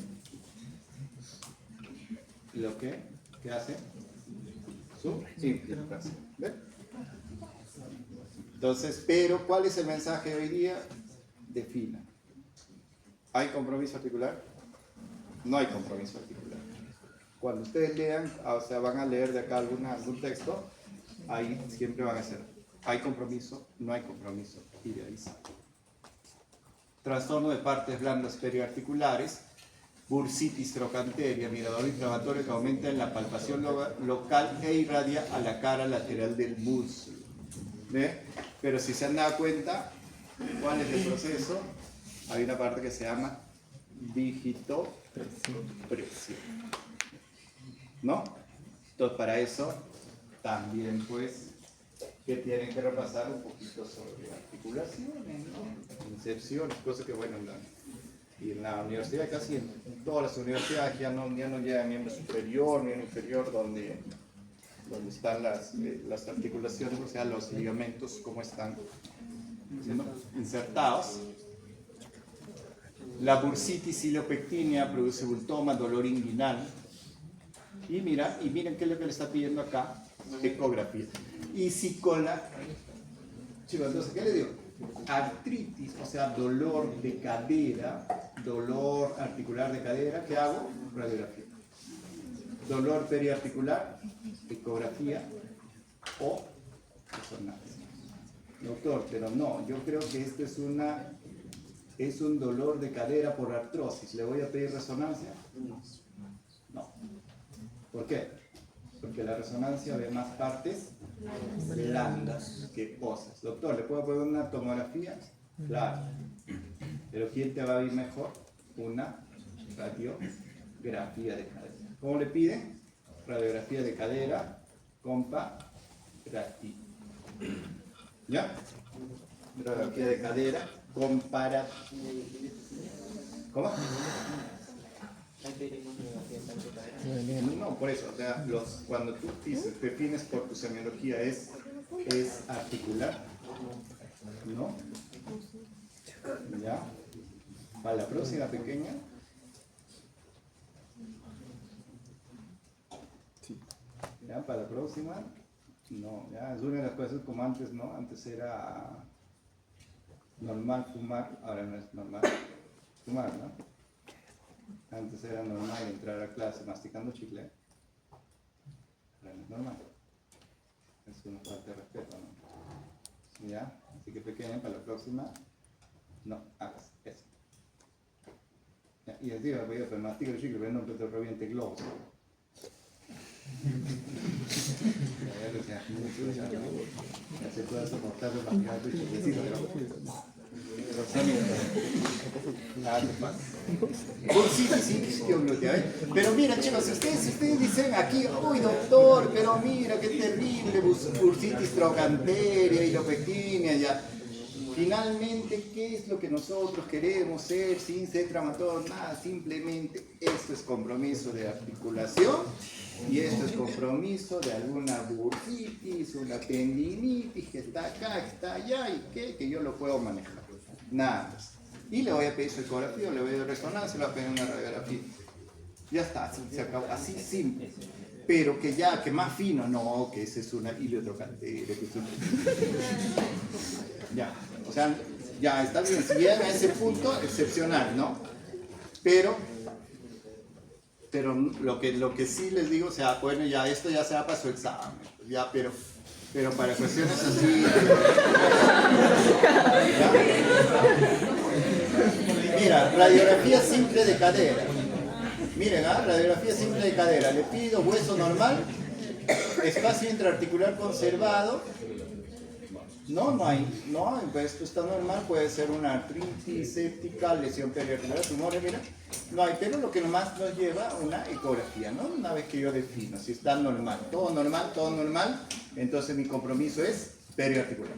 ¿lo que? ¿Qué hace? Su infiltración. ¿Ven? Entonces, pero ¿cuál es el mensaje de hoy día? Defina. ¿Hay compromiso articular? No hay compromiso articular. Cuando ustedes lean, o sea, van a leer de acá algún texto, ahí siempre van a ser, ¿hay compromiso? No hay compromiso. Y de ahí sale. Trastorno de partes blandas periarticulares, bursitis trocanteria, mirador inflamatorio que aumenta en la palpación local e irradia a la cara lateral del músculo. ¿Ve? Pero si se han dado cuenta, ¿cuál es el proceso? Hay una parte que se llama digitopresión. ¿No? Entonces, para eso, también, pues, que tienen que repasar un poquito sobre articulaciones, ¿no? Inserciones, cosas que, bueno, y en la universidad, casi en todas las universidades, ya no llega miembro superior, miembro inferior, donde están las articulaciones, o sea, los ligamentos, cómo están, ¿no?, insertados. La bursitis ileopectínea produce bultoma, dolor inguinal. Y miren qué es lo que le está pidiendo acá, ecografía. Y si con la... Chicos, entonces, ¿qué le digo? Artritis, o sea, dolor de cadera, dolor articular de cadera, ¿qué hago? Radiografía. Dolor periarticular, ecografía o resonancia. Doctor, pero no, yo creo que esto es un dolor de cadera por artrosis. ¿Le voy a pedir resonancia? No. ¿Por qué? Porque la resonancia ve más partes blandas que osas. Doctor, ¿le puedo poner una tomografía? Claro. Pero ¿quién te va a ir mejor? Una radiografía de cadera. ¿Cómo le piden? Radiografía de cadera, comparativa. ¿Ya? Radiografía de cadera, comparativa. ¿Cómo? No, por eso, o sea, cuando tú defines por tu semiología es articular, ¿no? ¿Ya? Para la próxima pequeña. ¿Ya? Para la próxima, no, ya es una de las cosas como antes, ¿no? Antes era normal fumar, ahora no es normal fumar, ¿no? Antes era normal entrar a clase masticando chicle. Ahora no es normal. Es una falta de respeto, ¿no? ¿Ya? Así que pequeña, para la próxima, no hagas eso. ¿Ya? Y encima, pues yo mastica el chicle, pero no te reviente globos. Ya se puede soportar los masticados de chiclecito, pero mira, chicos, si ustedes dicen aquí, uy doctor, pero mira qué terrible, bursitis trochanteria y lo pequeña, ya. Finalmente, ¿qué es lo que nosotros queremos ser sin ser traumatólogos? Nada, simplemente esto es compromiso de articulación y esto es compromiso de alguna bursitis, una tendinitis que está acá, que está allá y que yo lo puedo manejar. Nada más. Y le voy a pedir su ecografía, le voy a dar resonancia, le voy a pedir una radiografía. Ya está, se acabó. Así simple. Pero que ya, que más fino, no, que ese es una iliotrochanteria, que es una... Ya, o sea, ya está bien, si llega a ese punto, excepcional, ¿no? Pero lo que sí les digo, o sea, bueno, ya esto ya se va para su examen, ya, pero para cuestiones así... ¿ya? Mira, radiografía simple de cadera. Miren, radiografía simple de cadera. Le pido hueso normal, espacio intraarticular conservado. No hay, pues esto está normal, puede ser una artritis séptica, lesión periarticular, tumores, mira. No hay, pero lo que nomás nos lleva una ecografía, ¿no? Una vez que yo defino, si está normal, todo normal, entonces mi compromiso es periarticular.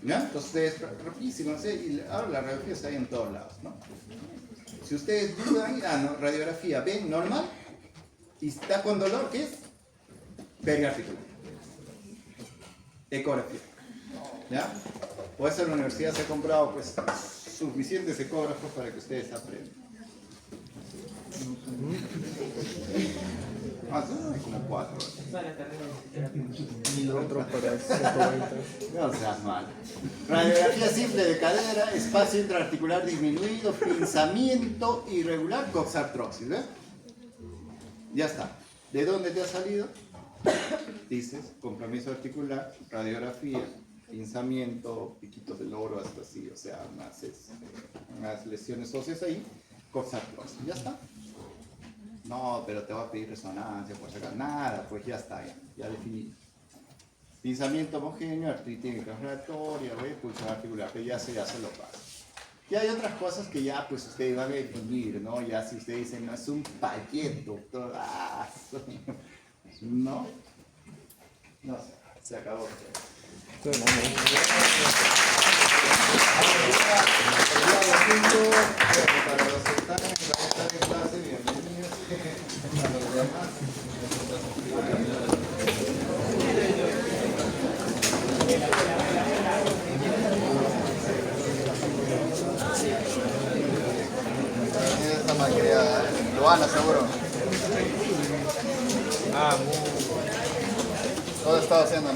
¿Ya? Entonces, rapidísimo, ¿sí? Y ahora la radiografía está ahí en todos lados, ¿no? Si ustedes dudan, no, radiografía, ven, normal, y está con dolor, ¿qué es? Periarticular. Ecografía. ¿Ya? Por eso la universidad se ha comprado pues suficientes ecógrafos para que ustedes aprendan. Hay como 4. Y otro para 120. No seas mal. Radiografía simple de cadera, espacio intraarticular disminuido, pinzamiento irregular, coxartrosis, ¿ves? Ya está. ¿De dónde te ha salido? Dices, compromiso articular, radiografía, pinzamiento, piquitos del oro, hasta así, o sea, unas lesiones óseas ahí, coxartrosis, ya está. No, pero te va a pedir resonancia, por sacar nada, pues ya está, ya definido. Pinzamiento homogéneo, artritis inflamatoria, pulsión articular, que ya se lo paso. Y hay otras cosas que ya pues ustedes van a definir, ¿no? Ya si ustedes dicen, no, es un paquete, doctor, no, se acabó. Para los que están en clase, bienvenidos. A los demás. Esta malcriada, Luana seguro. Todo estaba haciendo.